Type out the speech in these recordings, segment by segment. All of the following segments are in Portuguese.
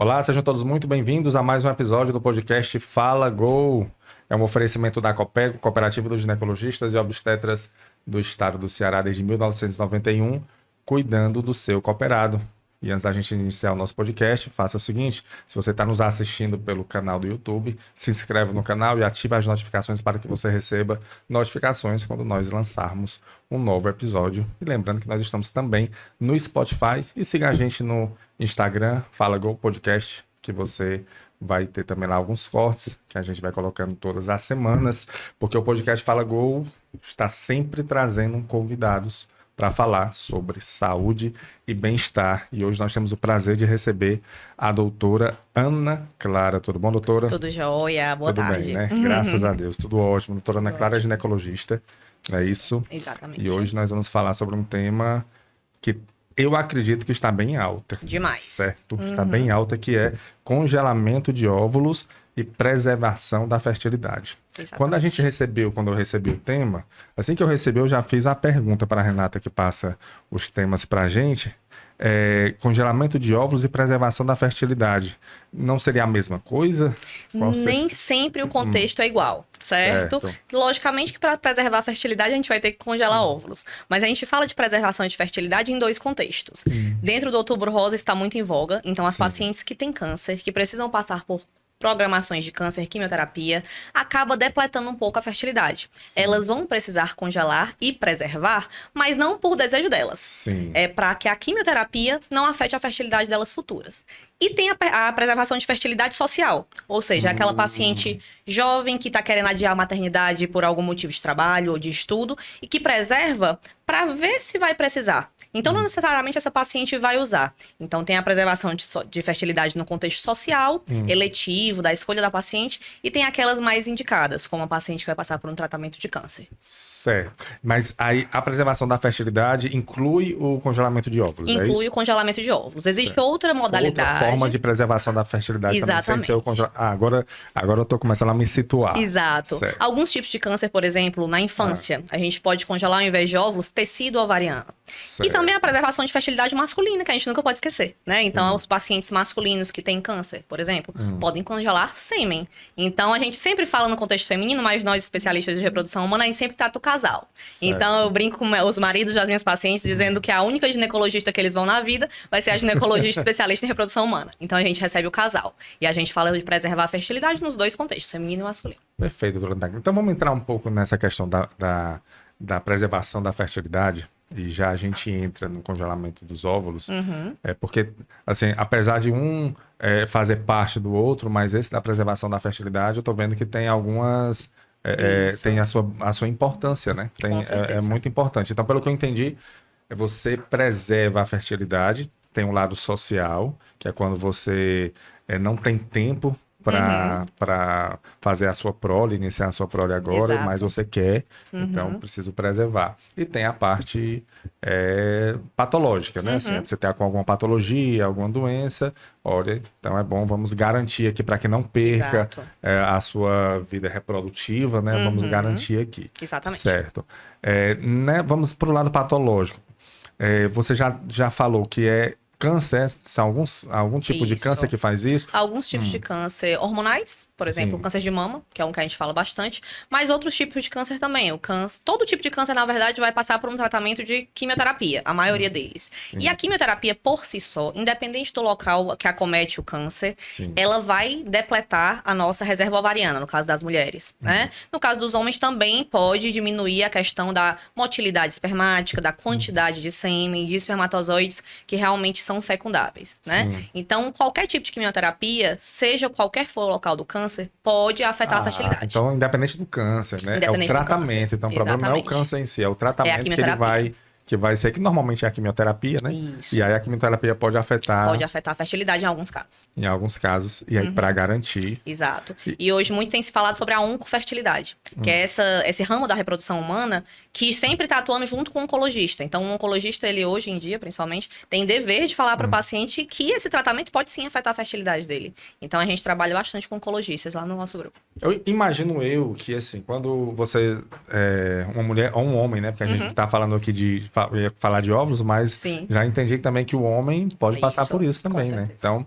Olá, sejam todos muito bem-vindos a mais um episódio do podcast Fala Gol. É um oferecimento da Copego, Cooperativa dos Ginecologistas e Obstetras do Estado do Ceará desde 1991, cuidando do seu cooperado. E antes da gente iniciar o nosso podcast, faça o seguinte: se você está nos assistindo pelo canal do YouTube, se inscreve no canal e ative as notificações para que você receba notificações quando nós lançarmos um novo episódio. E lembrando que nós estamos também no Spotify, e siga a gente no Instagram, Fala Gol Podcast, que você vai ter também lá alguns cortes que a gente vai colocando todas as semanas, porque o podcast Fala Gol está sempre trazendo convidados para falar sobre saúde e bem-estar. E hoje nós temos o prazer de receber a doutora Ana Clara. Tudo bom, doutora? Tudo jóia, boa tarde. Tudo bem, né? Graças a Deus, tudo ótimo. Doutora Ana Clara é Ótimo. ginecologista, é isso? Exatamente. E hoje nós vamos falar sobre um tema que eu acredito que está bem alta. Demais. Certo? Está bem alta, que é congelamento de óvulos e preservação da fertilidade. Exatamente. Quando eu recebi o tema, assim que eu recebi, eu já fiz a pergunta para a Renata, que passa os temas para a gente. Congelamento de óvulos e preservação da fertilidade. Não seria a mesma coisa? Nem sempre o contexto é igual, certo? Logicamente que para preservar a fertilidade a gente vai ter que congelar óvulos. Mas a gente fala de preservação de fertilidade em dois contextos. Dentro do Outubro Rosa está muito em voga, então as pacientes que têm câncer, que precisam passar por programações de câncer, quimioterapia, acaba depletando um pouco a fertilidade. Elas vão precisar congelar e preservar, mas não por desejo delas. Sim. É para que a quimioterapia não afete a fertilidade delas futuras. E tem a preservação de fertilidade social, ou seja, aquela paciente jovem que está querendo adiar a maternidade por algum motivo de trabalho ou de estudo e que preserva para ver se vai precisar. Então, não necessariamente essa paciente vai usar. Então, tem a preservação de fertilidade no contexto social, eletivo, da escolha da paciente, e tem aquelas mais indicadas, como a paciente que vai passar por um tratamento de câncer. Certo. Mas aí a preservação da fertilidade inclui o congelamento de óvulos, é isso? Inclui o congelamento de óvulos. Existe outra modalidade. Outra forma de preservação da fertilidade também, sem ser o congelamento. Agora eu tô começando a me situar. Exato. Certo. Alguns tipos de câncer, por exemplo, na infância, a gente pode congelar, ao invés de óvulos, tecido ovariano. Certo. E também a preservação de fertilidade masculina, que a gente nunca pode esquecer, né? Então, os pacientes masculinos que têm câncer, por exemplo, podem congelar sêmen. Então, a gente sempre fala no contexto feminino, mas nós, especialistas de reprodução humana, a gente sempre trata o casal. Certo. Então, eu brinco com os maridos das minhas pacientes, dizendo que a única ginecologista que eles vão na vida vai ser a ginecologista especialista em reprodução humana. Então, a gente recebe o casal. E a gente fala de preservar a fertilidade nos dois contextos, feminino e masculino. Perfeito, doutora. Então vamos entrar um pouco nessa questão da preservação da fertilidade, e já a gente entra no congelamento dos óvulos, porque, assim, apesar de um fazer parte do outro, mas esse da preservação da fertilidade, eu tô vendo que tem algumas... tem a sua importância, né? Com certeza. É muito importante. Então, pelo que eu entendi, você preserva a fertilidade, tem um lado social, que é quando você não tem tempo para fazer a sua prole, iniciar a sua prole agora, Exato. mas você quer, então preciso preservar. E tem a parte patológica, né? Assim, você está com alguma patologia, alguma doença, olha, então é bom, vamos garantir aqui para que não perca Exato. a sua vida reprodutiva, né? Vamos garantir aqui. Exatamente. Certo. Né? Vamos para o lado patológico. Você já falou que câncer, são algum tipo de Isso. câncer que faz isso? Alguns tipos de câncer hormonais, por exemplo, o câncer de mama, que é um que a gente fala bastante, mas outros tipos de câncer também. Todo tipo de câncer, na verdade, vai passar por um tratamento de quimioterapia, a maioria deles. Sim. E a quimioterapia por si só, independente do local que acomete o câncer, Sim. ela vai depletar a nossa reserva ovariana, no caso das mulheres, né? No caso dos homens também pode diminuir a questão da motilidade espermática, da quantidade de sêmen, de espermatozoides que realmente são fecundáveis, né? Sim. Então, qualquer tipo de quimioterapia, seja qualquer for o local do câncer, pode afetar a fertilidade. Então, independente do câncer, né? É o Independente do tratamento. câncer. Então, o problema não é o Exatamente. câncer em si, é o tratamento que ele quimioterapia. que vai ser, que normalmente é a quimioterapia, né? Isso. E aí a quimioterapia pode afetar a fertilidade em alguns casos. em alguns casos, e aí para garantir. Exato. E hoje muito tem se falado sobre a oncofertilidade, que é esse ramo da reprodução humana que sempre está atuando junto com o oncologista. Então, o oncologista, ele hoje em dia, principalmente, tem dever de falar para o paciente que esse tratamento pode sim afetar a fertilidade dele. Então, a gente trabalha bastante com oncologistas lá no nosso grupo. Eu imagino que, assim, quando você uma mulher ou um homem, né? Porque a gente tá falando aqui eu ia falar de óvulos, mas Sim. já entendi também que o homem pode passar por isso também, né? certeza. Então,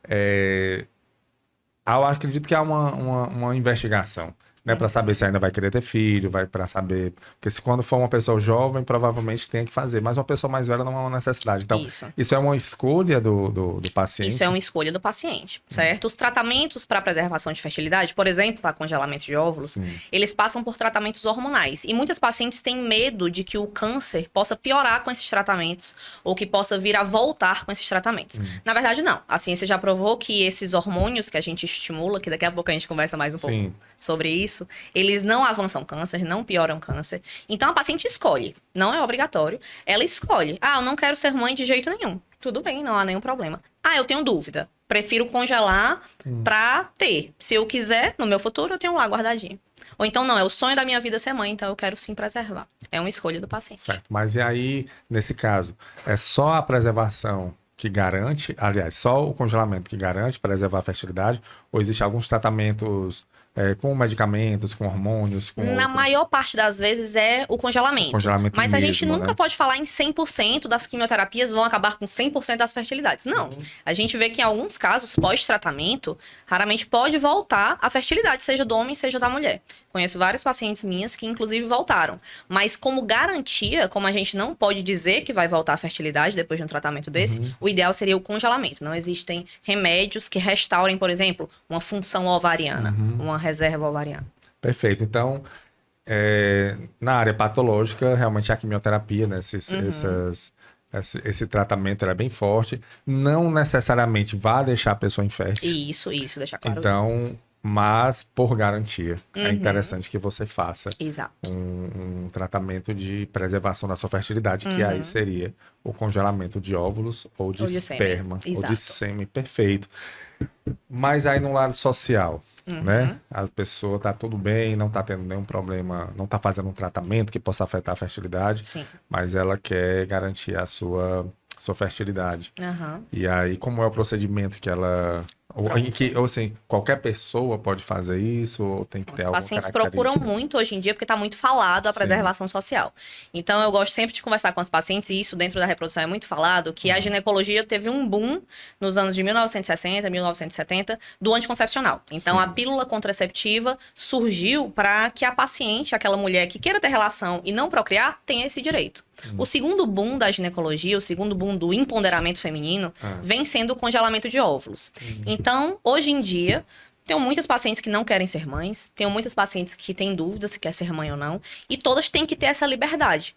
Eu acredito que há uma investigação, né, para saber se ainda vai querer ter filho, vai para saber, porque se quando for uma pessoa jovem, provavelmente tem que fazer, mas uma pessoa mais velha não é uma necessidade. Então, isso é uma escolha do paciente? Isso é uma escolha do paciente, certo? Os tratamentos para preservação de fertilidade, por exemplo, para congelamento de óvulos, eles passam por tratamentos hormonais. E muitas pacientes têm medo de que o câncer possa piorar com esses tratamentos ou que possa vir a voltar com esses tratamentos. Na verdade, não. A ciência já provou que esses hormônios que a gente estimula, que daqui a pouco a gente conversa mais um pouco sobre isso, eles não avançam câncer, não pioram câncer. Então, a paciente escolhe. Não é obrigatório. Ela escolhe. Ah, eu não quero ser mãe de jeito nenhum. Tudo bem, não há nenhum problema. Ah, eu tenho dúvida. Prefiro congelar pra ter. Se eu quiser, no meu futuro, eu tenho lá guardadinho. Ou então, não, é o sonho da minha vida ser mãe, então eu quero sim preservar. É uma escolha do paciente. Certo. Mas e aí, nesse caso, é só a preservação que garante, aliás, só o congelamento que garante preservar a fertilidade? Ou existem alguns tratamentos com medicamentos, com hormônios? Na maior parte das vezes é o congelamento. Mas a gente nunca pode falar em 100% das quimioterapias vão acabar com 100% das fertilidades. Não. A gente vê que em alguns casos, pós-tratamento, raramente pode voltar a fertilidade, seja do homem, seja da mulher. Conheço várias pacientes minhas que, inclusive, voltaram. Mas como garantia, como a gente não pode dizer que vai voltar a fertilidade depois de um tratamento desse, o ideal seria o congelamento. Não existem remédios que restaurem, por exemplo, uma função ovariana, uma reserva ovariana. Perfeito. Então, na área patológica, realmente a quimioterapia, né, esse tratamento era bem forte. Não necessariamente vai deixar a pessoa infértil. Isso, deixar claro então, mas por garantia. É interessante que você faça Exato. um tratamento de preservação da sua fertilidade, que aí seria o congelamento de óvulos ou de esperma, ou de sêmen. Perfeito. Mas aí no lado social, né? A pessoa tá tudo bem, não tá tendo nenhum problema, não tá fazendo um tratamento que possa afetar a fertilidade, mas ela quer garantir a sua fertilidade. E aí, como é o procedimento que ela... Ou assim, qualquer pessoa pode fazer isso, ou tem que ter alguma característica? Os pacientes procuram muito hoje em dia, porque está muito falado a preservação social. Então, eu gosto sempre de conversar com os pacientes, e isso dentro da reprodução é muito falado, que a ginecologia teve um boom nos anos de 1960, 1970, do anticoncepcional. Então, a pílula contraceptiva surgiu para que a paciente, aquela mulher que queira ter relação e não procriar, tenha esse direito. O segundo boom da ginecologia, o segundo boom do empoderamento feminino, vem sendo o congelamento de óvulos. Então, hoje em dia, tenho muitas pacientes que não querem ser mães, tenho muitas pacientes que têm dúvidas se quer ser mãe ou não, e todas têm que ter essa liberdade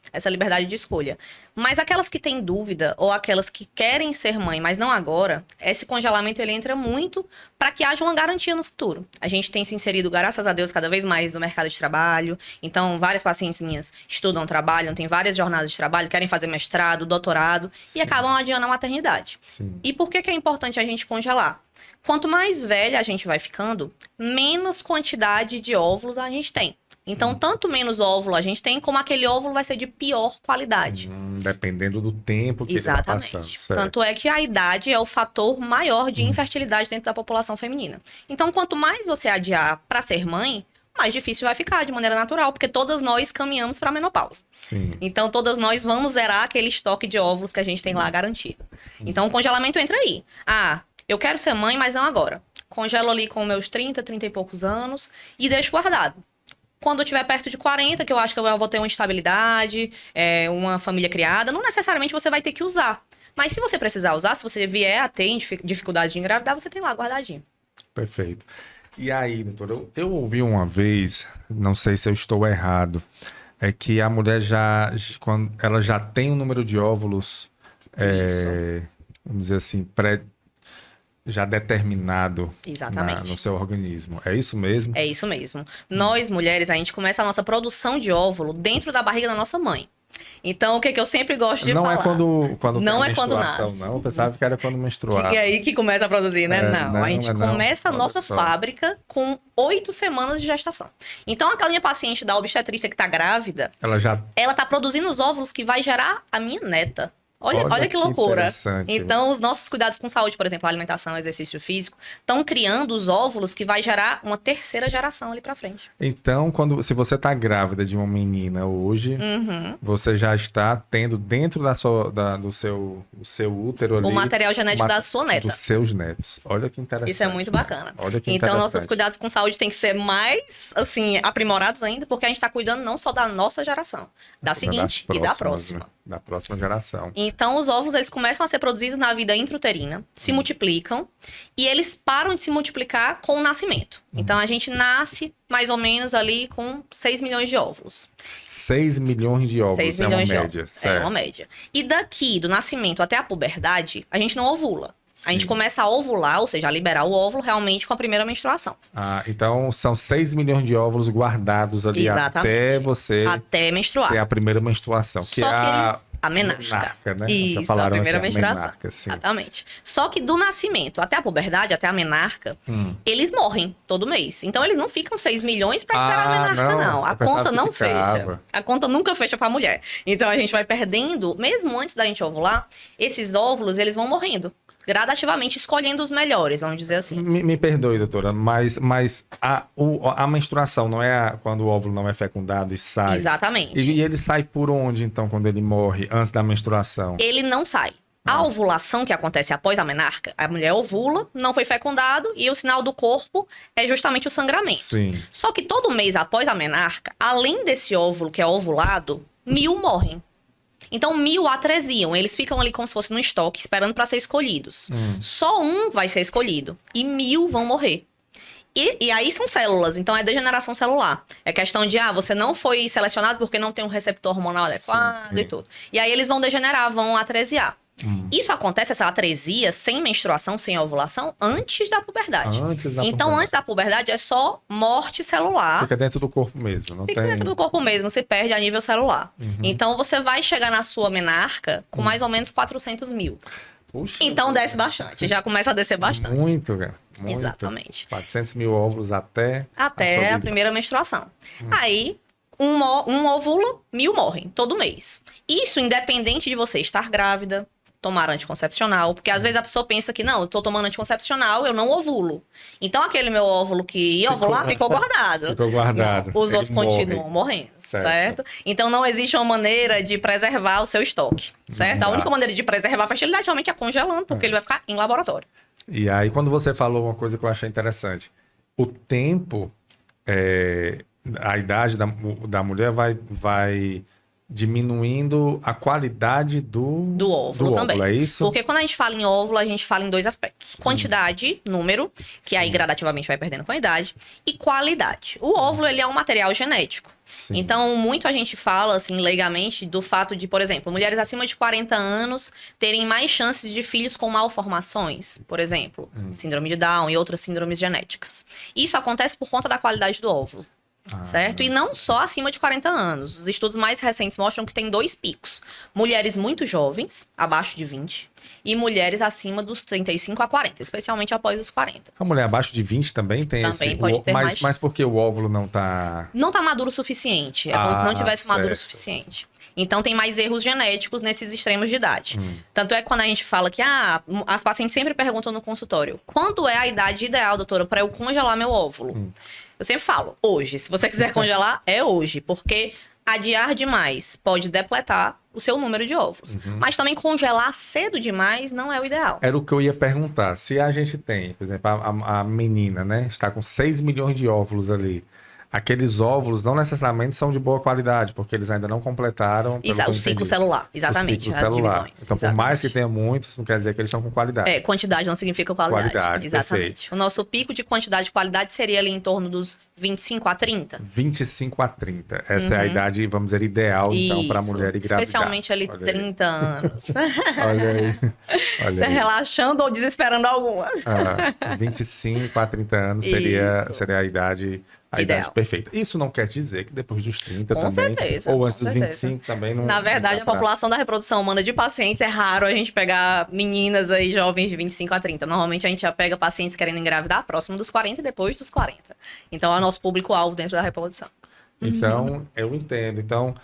de escolha. Mas aquelas que têm dúvida, ou aquelas que querem ser mãe, mas não agora, esse congelamento ele entra muito para que haja uma garantia no futuro. A gente tem se inserido, graças a Deus, cada vez mais no mercado de trabalho. Então, várias pacientes minhas estudam, trabalham, têm várias jornadas de trabalho, querem fazer mestrado, doutorado, e acabam adiando a maternidade. E por que é importante a gente congelar? Quanto mais velha a gente vai ficando, menos quantidade de óvulos a gente tem. Então, tanto menos óvulo a gente tem, como aquele óvulo vai ser de pior qualidade. Dependendo do tempo que ele vai passando. Tanto é que a idade é o fator maior de infertilidade dentro da população feminina. Então, quanto mais você adiar para ser mãe, mais difícil vai ficar de maneira natural, porque todas nós caminhamos para a menopausa. Então, todas nós vamos zerar aquele estoque de óvulos que a gente tem lá garantido. Então, o congelamento entra aí. Eu quero ser mãe, mas não agora. Congelo ali com meus 30 e poucos anos e deixo guardado. Quando eu estiver perto de 40, que eu acho que eu vou ter uma estabilidade, uma família criada, não necessariamente você vai ter que usar. Mas se você precisar usar, se você vier a ter dificuldade de engravidar, você tem lá guardadinho. Perfeito. E aí, doutora, eu ouvi uma vez, não sei se eu estou errado, é que a mulher quando ela já tem um número de óvulos, vamos dizer assim, já determinado no seu organismo. É isso mesmo? É isso mesmo. Nós, mulheres, a gente começa a nossa produção de óvulo dentro da barriga da nossa mãe. Então, o que eu sempre gosto de falar... Não é quando não é quando nasce. Não, eu pensava que era quando menstruava. E aí que começa a produzir, né? Não, a gente começa a nossa fábrica com 8 semanas de gestação. Então, aquela minha paciente da obstetrícia que tá grávida, ela tá produzindo os óvulos que vai gerar a minha neta. Olha que loucura. interessante. Então, os nossos cuidados com saúde, por exemplo, alimentação, exercício físico, estão criando os óvulos que vai gerar uma terceira geração ali pra frente. Então, se você está grávida de uma menina hoje, você já está tendo dentro do seu útero ali, O material genético da sua neta. dos seus netos. Olha que interessante. Isso é muito bacana. Olha que Então, interessante. nossos cuidados com saúde têm que ser mais, assim, aprimorados ainda, porque a gente está cuidando não só da nossa geração, da seguinte e da próxima. Né? Da próxima geração. Então, os óvulos, eles começam a ser produzidos na vida intrauterina, se multiplicam, e eles param de se multiplicar com o nascimento. Então, a gente nasce mais ou menos ali com 6 milhões de óvulos. 6 milhões de óvulos 6 é uma milhões de média, óvulos. certo? É uma média. E daqui, do nascimento até a puberdade, a gente não ovula. A gente Sim. começa a ovular, ou seja, a liberar o óvulo realmente com a primeira menstruação. Ah, então, são 6 milhões de óvulos guardados ali Exatamente. até você Até menstruar. ter a primeira menstruação. Que Só é que eles... A menarca. né? Isso, Já falaram a primeira aqui, menstruação. menarca, sim. Exatamente. Só que do nascimento até a puberdade, até a menarca, eles morrem todo mês. Então eles não ficam 6 milhões pra esperar a menarca, não. A Eu pensava conta que não ficava. fecha. A conta nunca fecha pra mulher. Então a gente vai perdendo, mesmo antes da gente ovular, esses óvulos, eles vão morrendo. Gradativamente, escolhendo os melhores, vamos dizer assim. Me perdoe, doutora, mas a menstruação não é quando o óvulo não é fecundado e sai? Exatamente. E ele sai por onde, então, quando ele morre, antes da menstruação? Ele não sai. A ovulação que acontece após a menarca, a mulher ovula, não foi fecundado, e o sinal do corpo é justamente o sangramento. Sim. Só que todo mês após a menarca, além desse óvulo que é ovulado, 1000 morrem. Então, 1000 atresiam. Eles ficam ali como se fosse no estoque, esperando para ser escolhidos. Só um vai ser escolhido e 1000 vão morrer. E aí são células, então é degeneração celular. É questão de, você não foi selecionado porque não tem um receptor hormonal adequado sim. e tudo. E aí eles vão degenerar, vão atresiar. Isso acontece, essa atresia, sem menstruação, sem ovulação, antes da puberdade. Então, antes da puberdade, é só morte celular. Fica dentro do corpo mesmo, não Fica tem... dentro do corpo mesmo, se perde a nível celular. Então, você vai chegar na sua menarca com mais ou menos 400 mil. Puxa, Então, desce bastante. Já começa a descer bastante. Muito, cara. Muito. Exatamente. 400 mil óvulos até Até sua a primeira menstruação. Aí, um ovula, 1000 morrem todo mês. Isso independente de você estar grávida, tomar anticoncepcional, porque às vezes a pessoa pensa que, não, eu tô tomando anticoncepcional, eu não ovulo. Então, aquele meu óvulo que ia ovular ficou guardado. Ficou guardado. Não, os outros Ele continuam morrendo, certo? Então, não existe uma maneira de preservar o seu estoque, certo? A única maneira de preservar a fertilidade realmente é congelando, porque ele vai ficar em laboratório. E aí, quando você falou uma coisa que eu achei interessante, o tempo, a idade da mulher vai diminuindo a qualidade do óvulo também. É isso? Porque quando a gente fala em óvulo, a gente fala em dois aspectos. Quantidade, número, que aí gradativamente vai perdendo com a idade, e qualidade. O óvulo, ele é um material genético. Sim. Então, muito a gente fala, assim, leigamente, do fato de, por exemplo, mulheres acima de 40 anos terem mais chances de filhos com malformações, por exemplo, síndrome de Down e outras síndromes genéticas. Isso acontece por conta da qualidade do óvulo. Certo? E não só acima de 40 anos. Os estudos mais recentes mostram que tem 2 picos. Mulheres muito jovens, abaixo de 20, e mulheres acima dos 35 a 40, especialmente após os 40. A mulher abaixo de 20 também tem Também pode ter mais mas porque o óvulo não tá... Não tá maduro o suficiente. É como se não tivesse maduro o certo. suficiente. Então, tem mais erros genéticos nesses extremos de idade. Tanto é que quando a gente fala que as pacientes sempre perguntam no consultório, quando é a idade ideal, doutora, para eu congelar meu óvulo? Eu sempre falo, hoje. Se você quiser congelar, é hoje. Porque adiar demais pode depletar o seu número de óvulos. Mas também congelar cedo demais não é o ideal. Era o que eu ia perguntar. Se a gente tem, por exemplo, a menina, né? Está com 6 milhões de óvulos ali. Aqueles óvulos não necessariamente são de boa qualidade, porque eles ainda não completaram O ciclo celular, exatamente. O ciclo celular. Divisões, então, por mais que tenha muitos, não quer dizer que eles estão com qualidade. Quantidade não significa qualidade. Exatamente. Perfeito. O nosso pico de quantidade e qualidade seria ali em torno dos 25 a 30. 25 a 30. Essa é a idade, vamos dizer, ideal, então, para a mulher engravidar. Especialmente ali Olha 30 anos. Olha aí. Olha aí. Relaxando ou desesperando alguma. 25 a 30 anos seria a idade... A idade perfeita. Isso não quer dizer que depois dos 30 com também, certeza, ou antes dos 25 também não... Na verdade, a população da reprodução humana de pacientes é raro a gente pegar meninas aí jovens de 25 a 30. Normalmente a gente já pega pacientes querendo engravidar próximo dos 40 e depois dos 40. Então é o nosso público-alvo dentro da reprodução. Então, eu entendo. Então,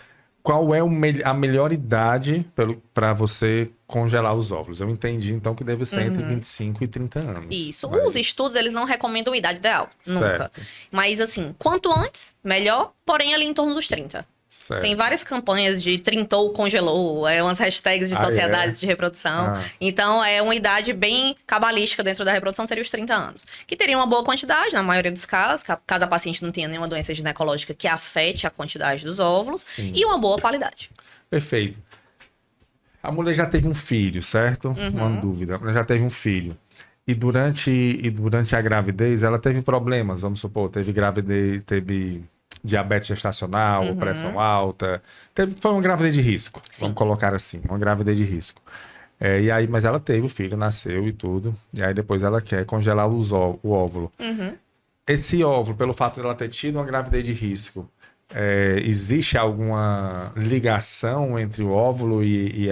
qual é a melhor idade para você congelar os óvulos? Eu entendi, então, que deve ser entre 25 e 30 anos. Isso. Mas... Os estudos, eles não recomendam idade ideal. Nunca. Certo. Mas, assim, quanto antes, melhor. Porém, ali em torno dos 30. Certo. Tem várias campanhas de trintou, congelou, umas hashtags de sociedades de reprodução. Então, é uma idade bem cabalística dentro da reprodução, seria os 30 anos. Que teria uma boa quantidade, na maioria dos casos, caso a paciente não tenha nenhuma doença ginecológica que afete a quantidade dos óvulos. Sim. E uma boa qualidade. Perfeito. A mulher já teve um filho, certo? Uma dúvida. Ela já teve um filho. E durante a gravidez, ela teve problemas, vamos supor, teve diabetes gestacional, pressão alta. Foi uma gravidez de risco, vamos colocar assim, uma gravidez de risco. E aí, mas ela teve o filho, nasceu e tudo. E aí depois ela quer congelar o óvulo. Esse óvulo, pelo fato de ela ter tido uma gravidez de risco, existe alguma ligação entre o óvulo e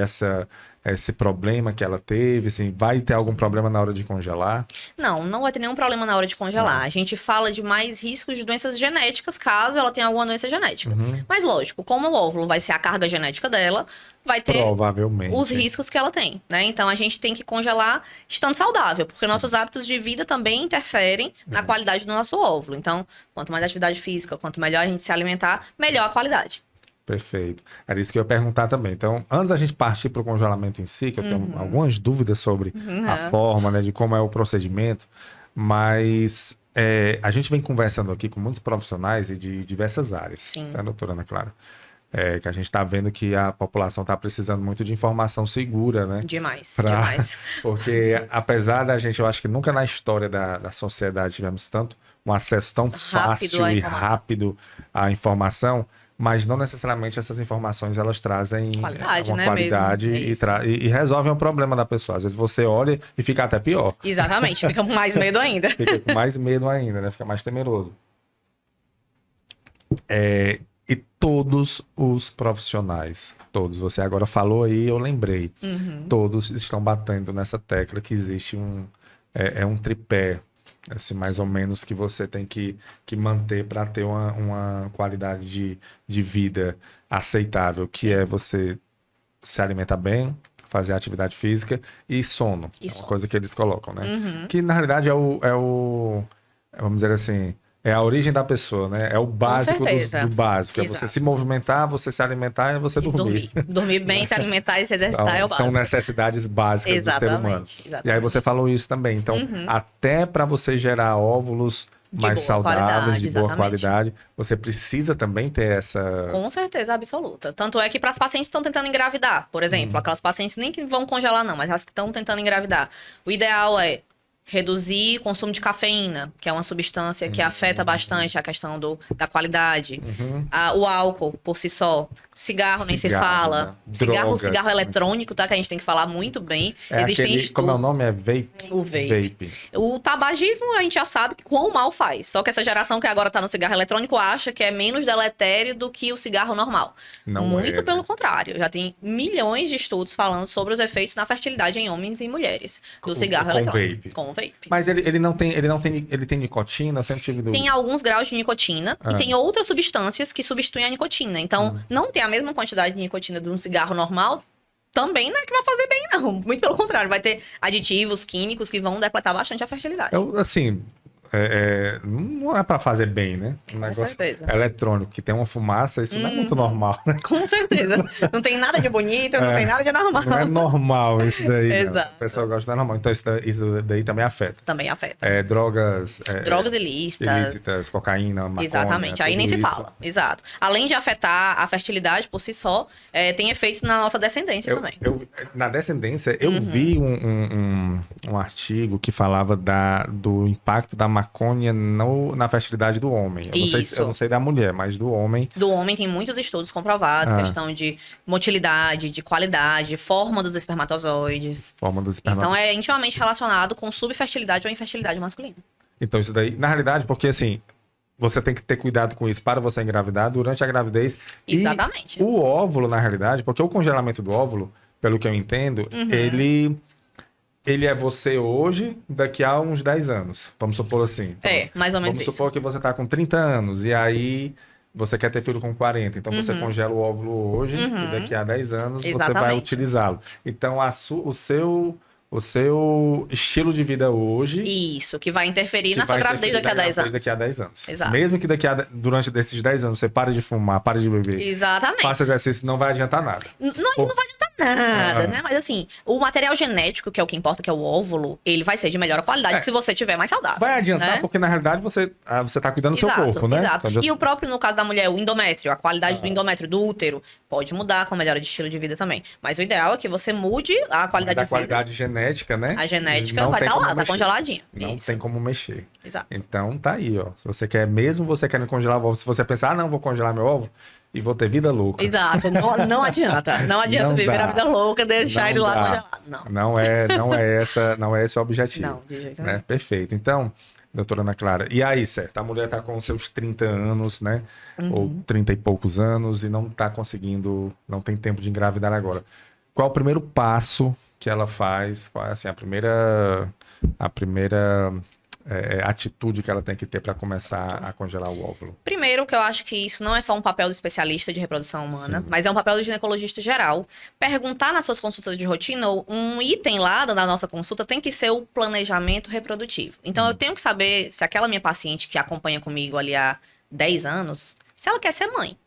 esse problema que ela teve? Assim, vai ter algum problema na hora de congelar? Não vai ter nenhum problema na hora de congelar. A gente fala de mais riscos de doenças genéticas, caso ela tenha alguma doença genética. Mas lógico, como o óvulo vai ser a carga genética dela, vai ter provavelmente os riscos que ela tem, né? Então a gente tem que congelar estando saudável, porque nossos hábitos de vida também interferem na qualidade do nosso óvulo. Então, quanto mais atividade física, quanto melhor a gente se alimentar, melhor a qualidade. Perfeito. Era isso que eu ia perguntar também. Então, antes da gente partir para o congelamento em si, que eu tenho algumas dúvidas sobre a forma, né, de como é o procedimento, mas a gente vem conversando aqui com muitos profissionais e de diversas áreas, certo, doutora Ana Clara? Que a gente está vendo que a população está precisando muito de informação segura, né? Demais. Porque apesar da gente, eu acho que nunca na história da sociedade tivemos um acesso tão fácil e rápido à informação, mas não necessariamente essas informações elas trazem uma qualidade e resolvem o problema da pessoa. Às vezes você olha e fica até pior. Exatamente, fica com mais medo ainda. Fica com mais medo ainda, né? Fica mais temeroso. E todos os profissionais, todos, você agora falou aí, eu lembrei, todos estão batendo nessa tecla que existe um tripé, assim, mais ou menos, que você tem que manter para ter uma qualidade de vida aceitável, que é você se alimentar bem, fazer atividade física e sono. Isso. É uma coisa que eles colocam, né? Que, na realidade, vamos dizer assim, é a origem da pessoa, né? É o básico do básico. É você se movimentar, você se alimentar e você dormir. Dormir bem, se alimentar e se exercitar é o básico. São necessidades básicas do ser humano. Exatamente. E aí você falou isso também. Então, até para você gerar óvulos mais saudáveis, de boa qualidade, você precisa também ter essa... Com certeza absoluta. Tanto é que para as pacientes que estão tentando engravidar, por exemplo, aquelas pacientes nem que vão congelar não, mas elas que estão tentando engravidar, o ideal é reduzir o consumo de cafeína, que é uma substância que afeta bastante a questão da qualidade. O álcool, por si só. Cigarro nem se fala. Né? Cigarro eletrônico, tá? Que a gente tem que falar muito bem. Existem estudos. Como é o nome? É vape? O vape. O tabagismo a gente já sabe quão mal faz. Só que essa geração que agora tá no cigarro eletrônico acha que é menos deletério do que o cigarro normal. Muito pelo contrário. Já tem milhões de estudos falando sobre os efeitos na fertilidade em homens e mulheres do cigarro eletrônico. Com vape. Mas ele tem nicotina? Eu sempre tive dúvida. Tem alguns graus de nicotina e tem outras substâncias que substituem a nicotina. Então, não ter a mesma quantidade de nicotina de um cigarro normal também não é que vai fazer bem, não. Muito pelo contrário, vai ter aditivos químicos que vão depletar bastante a fertilidade. Não é para fazer bem, né? Com certeza. Eletrônico, que tem uma fumaça, isso não é muito normal, né? Com certeza. Não tem nada de bonito, não tem nada de normal. Não é normal isso daí. Exato. A pessoa gosta de normal. Então isso daí também afeta. Também afeta. Drogas ilícitas, cocaína, maconha. Exatamente. Aí nem se fala. Exato. Além de afetar a fertilidade por si só, tem efeitos na nossa descendência também. Na descendência, eu vi um artigo que falava do impacto da maconha na fertilidade do homem. Eu não sei da mulher, mas do homem. Do homem tem muitos estudos comprovados, questão de motilidade, de qualidade, forma dos espermatozoides. Então é intimamente relacionado com subfertilidade ou infertilidade masculina. Então isso daí, na realidade, porque assim, você tem que ter cuidado com isso para você engravidar durante a gravidez. Exatamente. E o óvulo, na realidade, porque o congelamento do óvulo, pelo que eu entendo, ele é você hoje, daqui a uns 10 anos. Vamos supor assim. Mais ou menos isso. Vamos supor que você está com 30 anos. E aí você quer ter filho com 40, então você congela o óvulo hoje e daqui a 10 anos você vai Exatamente. utilizá-lo. Então, o seu estilo de vida hoje... Isso, que vai interferir que na sua vai gravidez daqui a interferir 10 anos. daqui a 10 anos. Exato. Mesmo que durante desses 10 anos você pare de fumar, pare de beber, Exatamente. faça exercício, não vai adiantar nada. Não vai adiantar nada, né? Mas assim, o material genético, que é o que importa, que é o óvulo, ele vai ser de melhor qualidade se você tiver mais saudável. Vai adiantar né? porque, na realidade, você tá cuidando do seu corpo, né? Exato. Então, E o próprio, no caso da mulher, o endométrio, a qualidade do endométrio, do útero, pode mudar com a melhora de estilo de vida também. Mas o ideal é que você mude a qualidade mas a de vida. qualidade genética, né? A genética Não vai tem estar como lá, tá mexer. congeladinha. Não Isso. tem como mexer. Exato. Então, tá aí, ó. Se você quer, mesmo você querendo congelar o óvulo, se você pensar, não, vou congelar meu óvulo e vou ter vida louca. Exato. Não adianta. Não adianta Não viver dá. a vida louca, deixar ele lá dá. congelado. Não. Não é esse o objetivo. Não, de jeito né? nenhum. Perfeito. Então, doutora Ana Clara, e aí, certo? A mulher tá com seus 30 anos, né? Ou 30 e poucos anos e não tá conseguindo, não tem tempo de engravidar agora. Qual o primeiro passo que ela faz? Qual é, assim, a primeira atitude que ela tem que ter para começar a congelar o óvulo? Primeiro, que eu acho que isso não é só um papel do especialista de reprodução humana, Sim. mas é um papel do ginecologista geral. Perguntar nas suas consultas de rotina, um item lá da nossa consulta tem que ser o planejamento reprodutivo. Então, eu tenho que saber se aquela minha paciente que acompanha comigo ali há 10 anos, se ela quer ser mãe.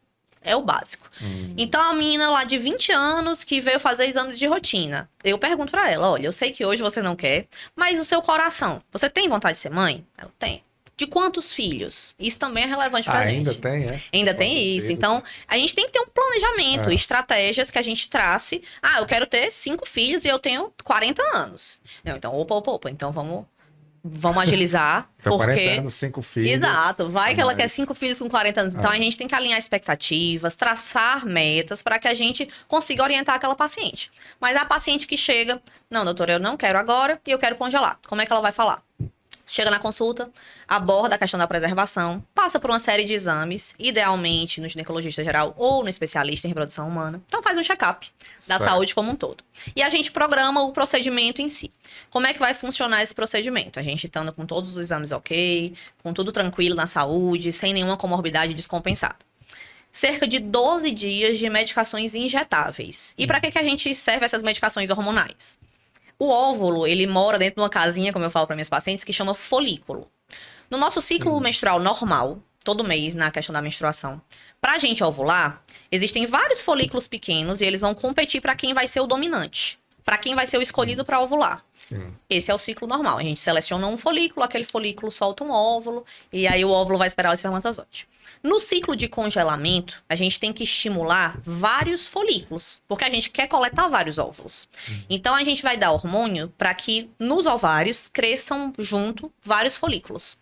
É o básico. Então, a menina lá de 20 anos que veio fazer exames de rotina, eu pergunto pra ela, olha, eu sei que hoje você não quer, mas o seu coração, você tem vontade de ser mãe? Ela tem. De quantos filhos? Isso também é relevante pra gente. Ainda tem, é? Ainda tem Quantos isso. filhos? Então, a gente tem que ter um planejamento, estratégias que a gente trace. Ah, eu quero ter 5 filhos e eu tenho 40 anos. Não, então, opa. Então, vamos agilizar, Então, porque... 40 anos, 5 filhos. Exato, vai que ela Mas- quer 5 filhos com 40 anos. Então, a gente tem que alinhar expectativas, traçar metas para que a gente consiga orientar aquela paciente. Mas a paciente que chega, não, doutora, eu não quero agora e eu quero congelar. Como é que ela vai falar? Chega na consulta, aborda a questão da preservação, passa por uma série de exames, idealmente no ginecologista geral ou no especialista em reprodução humana. Então faz um check-up da Certo. saúde como um todo. E a gente programa o procedimento em si. Como é que vai funcionar esse procedimento? A gente estando com todos os exames ok, com tudo tranquilo na saúde, sem nenhuma comorbidade descompensada. Cerca de 12 dias de medicações injetáveis. E para que a gente serve essas medicações hormonais? O óvulo, ele mora dentro de uma casinha, como eu falo para minhas pacientes, que chama folículo. No nosso ciclo menstrual normal, todo mês, na questão da menstruação, pra gente ovular, existem vários folículos pequenos e eles vão competir para quem vai ser o dominante, para quem vai ser o escolhido para ovular. Sim. Esse é o ciclo normal. A gente seleciona um folículo, aquele folículo solta um óvulo, e aí o óvulo vai esperar o espermatozoide. No ciclo de congelamento, a gente tem que estimular vários folículos, porque a gente quer coletar vários óvulos. Então, a gente vai dar hormônio para que nos ovários cresçam junto vários folículos.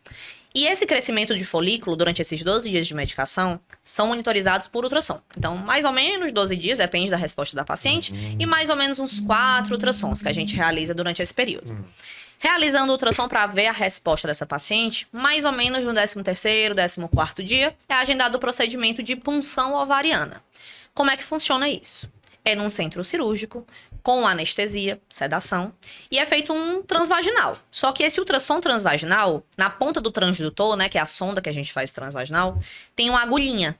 E esse crescimento de folículo, durante esses 12 dias de medicação, são monitorizados por ultrassom. Então, mais ou menos 12 dias, depende da resposta da paciente, e mais ou menos uns 4 ultrassons que a gente realiza durante esse período. Realizando o ultrassom para ver a resposta dessa paciente, mais ou menos no 13º, 14º dia, é agendado o procedimento de punção ovariana. Como é que funciona isso? É num centro cirúrgico, com anestesia, sedação, e é feito um transvaginal. Só que esse ultrassom transvaginal, na ponta do transdutor, né, que é a sonda que a gente faz transvaginal, tem uma agulhinha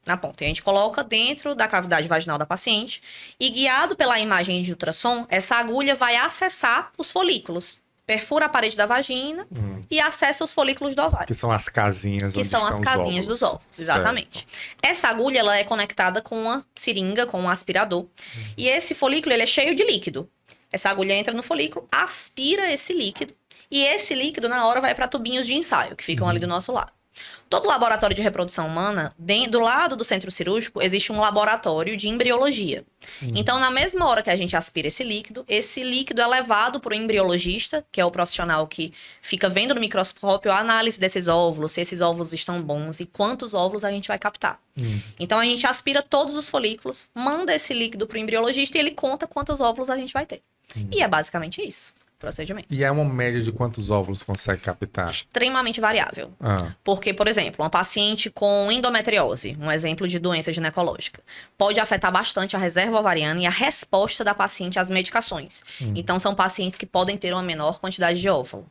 na ponta. E a gente coloca dentro da cavidade vaginal da paciente e, guiado pela imagem de ultrassom, essa agulha vai acessar os folículos. Perfura a parede da vagina e acessa os folículos do ovário. Que são as casinhas Que onde são estão as os casinhas dos óvulos, exatamente. Certo. Essa agulha, ela é conectada com uma seringa, com um aspirador. E esse folículo, ele é cheio de líquido. Essa agulha entra no folículo, aspira esse líquido. E esse líquido, na hora, vai para tubinhos de ensaio, que ficam ali do nosso lado. Todo laboratório de reprodução humana, do lado do centro cirúrgico, existe um laboratório de embriologia. Então, na mesma hora que a gente aspira esse líquido é levado para o embriologista, que é o profissional que fica vendo no microscópio a análise desses óvulos, se esses óvulos estão bons e quantos óvulos a gente vai captar. Então, a gente aspira todos os folículos, manda esse líquido para o embriologista e ele conta quantos óvulos a gente vai ter. E é basicamente isso. Procedimento. E é uma média de quantos óvulos consegue captar? Extremamente variável. Porque, por exemplo, uma paciente com endometriose, um exemplo de doença ginecológica, pode afetar bastante a reserva ovariana e a resposta da paciente às medicações. Então, são pacientes que podem ter uma menor quantidade de óvulo.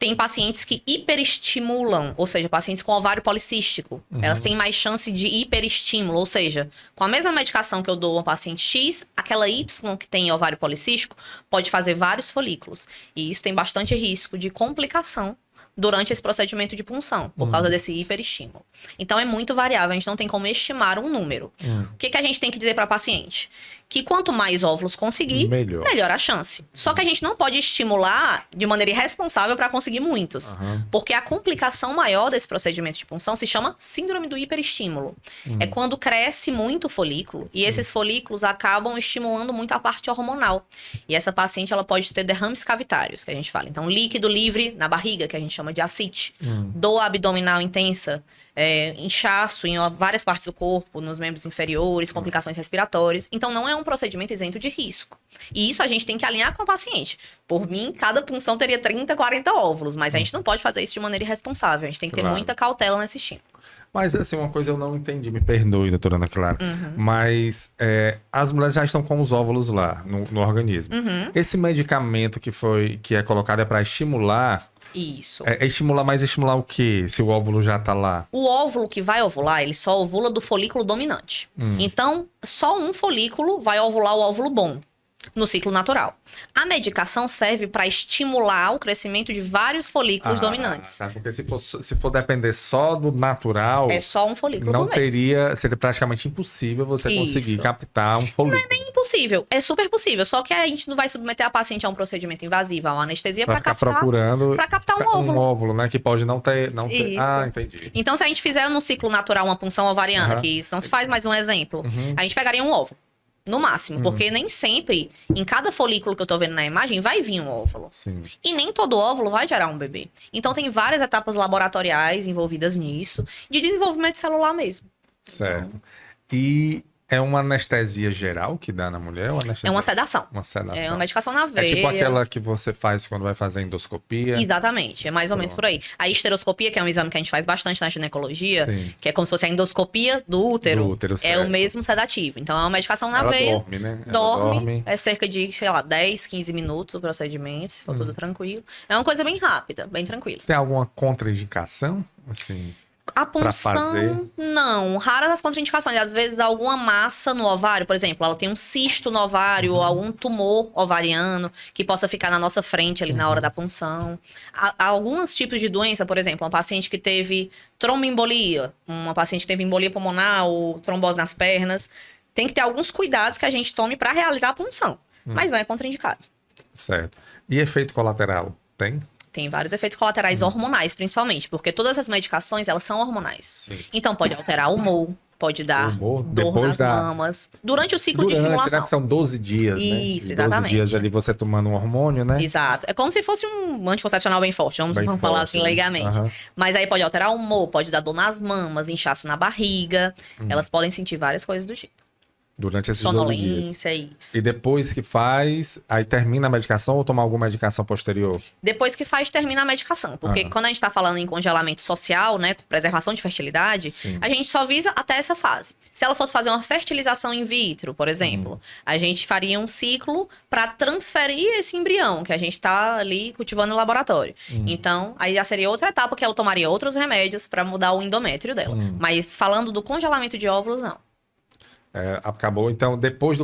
Tem pacientes que hiperestimulam, ou seja, pacientes com ovário policístico. Elas têm mais chance de hiperestímulo, ou seja, com a mesma medicação que eu dou a uma paciente X, aquela Y que tem ovário policístico pode fazer vários folículos. E isso tem bastante risco de complicação durante esse procedimento de punção, por causa desse hiperestímulo. Então, é muito variável, a gente não tem como estimar um número. O que a gente tem que dizer para a paciente? Que quanto mais óvulos conseguir, melhor a chance. Só que a gente não pode estimular de maneira irresponsável para conseguir muitos. Porque a complicação maior desse procedimento de punção se chama síndrome do hiperestímulo. É quando cresce muito o folículo e esses folículos acabam estimulando muito a parte hormonal. E essa paciente ela pode ter derrames cavitários, que a gente fala. Então, líquido livre na barriga, que a gente chama de ascite. Dor abdominal intensa. Inchaço em várias partes do corpo, nos membros inferiores, complicações respiratórias. Então, não é um procedimento isento de risco. E isso a gente tem que alinhar com o paciente. Por mim, cada punção teria 30, 40 óvulos, mas a gente não pode fazer isso de maneira irresponsável. A gente tem que ter muita cautela nesse estímulo. Mas, assim, uma coisa eu não entendi, me perdoe, doutora Ana Clara, mas as mulheres já estão com os óvulos lá, no organismo. Esse medicamento que é colocado é para estimular... Isso. Estimular o quê? Se o óvulo já tá lá? O óvulo que vai ovular, ele só ovula do folículo dominante. Então, só um folículo vai ovular o óvulo bom no ciclo natural. A medicação serve para estimular o crescimento de vários folículos dominantes. Tá, porque se for depender só do natural... É só um folículo não por mês. Seria praticamente impossível você conseguir captar um folículo. Não é nem impossível, é super possível. Só que a gente não vai submeter a paciente a um procedimento invasivo, a uma anestesia para captar... Para captar um óvulo. Um óvulo, né? Que pode não ter... Ah, entendi. Então, se a gente fizer no ciclo natural uma punção ovariana, que isso não se faz, mais um exemplo, a gente pegaria um óvulo. No máximo, porque nem sempre, em cada folículo que eu tô vendo na imagem, vai vir um óvulo. Sim. E nem todo óvulo vai gerar um bebê. Então, tem várias etapas laboratoriais envolvidas nisso, de desenvolvimento celular mesmo. Certo. Então... E é uma anestesia geral que dá na mulher? É uma sedação. Uma sedação. É uma medicação na veia. É tipo aquela que você faz quando vai fazer endoscopia? Exatamente, é mais ou menos por aí. A histeroscopia, que é um exame que a gente faz bastante na ginecologia, que é como se fosse a endoscopia do útero. É o mesmo sedativo. Então, é uma medicação na veia. Dorme, né? Dorme. É cerca de, 10, 15 minutos o procedimento, se for tudo tranquilo. É uma coisa bem rápida, bem tranquila. Tem alguma contraindicação, assim... A punção, não. Raras as contraindicações. Às vezes, alguma massa no ovário, por exemplo, ela tem um cisto no ovário ou algum tumor ovariano que possa ficar na nossa frente ali na hora da punção. Há alguns tipos de doença, por exemplo, uma paciente que teve tromboembolia, uma paciente que teve embolia pulmonar ou trombose nas pernas. Tem que ter alguns cuidados que a gente tome para realizar a punção. Mas não é contraindicado. Certo. E efeito colateral? Tem? Tem vários efeitos colaterais hormonais, principalmente, porque todas as medicações, elas são hormonais. Sim. Então, pode alterar o humor, pode dar dor nas mamas, durante o ciclo de estimulação. Né, que são 12 dias, né? Isso, exatamente. 12 dias ali você tomando um hormônio, né? Exato. É como se fosse um anticoncepcional bem forte, vamos falar assim leigamente. Mas aí pode alterar o humor, pode dar dor nas mamas, inchaço na barriga. Elas podem sentir várias coisas do tipo. Durante esses 12 dias. Sonolência, isso. E depois que faz, aí termina a medicação ou toma alguma medicação posterior? Depois que faz, termina a medicação. Porque quando a gente tá falando em congelamento social, né, preservação de fertilidade, a gente só visa até essa fase. Se ela fosse fazer uma fertilização in vitro, por exemplo, a gente faria um ciclo para transferir esse embrião que a gente tá ali cultivando no laboratório. Então, aí já seria outra etapa que ela tomaria outros remédios para mudar o endométrio dela. Mas falando do congelamento de óvulos, não. Acabou. Então, depois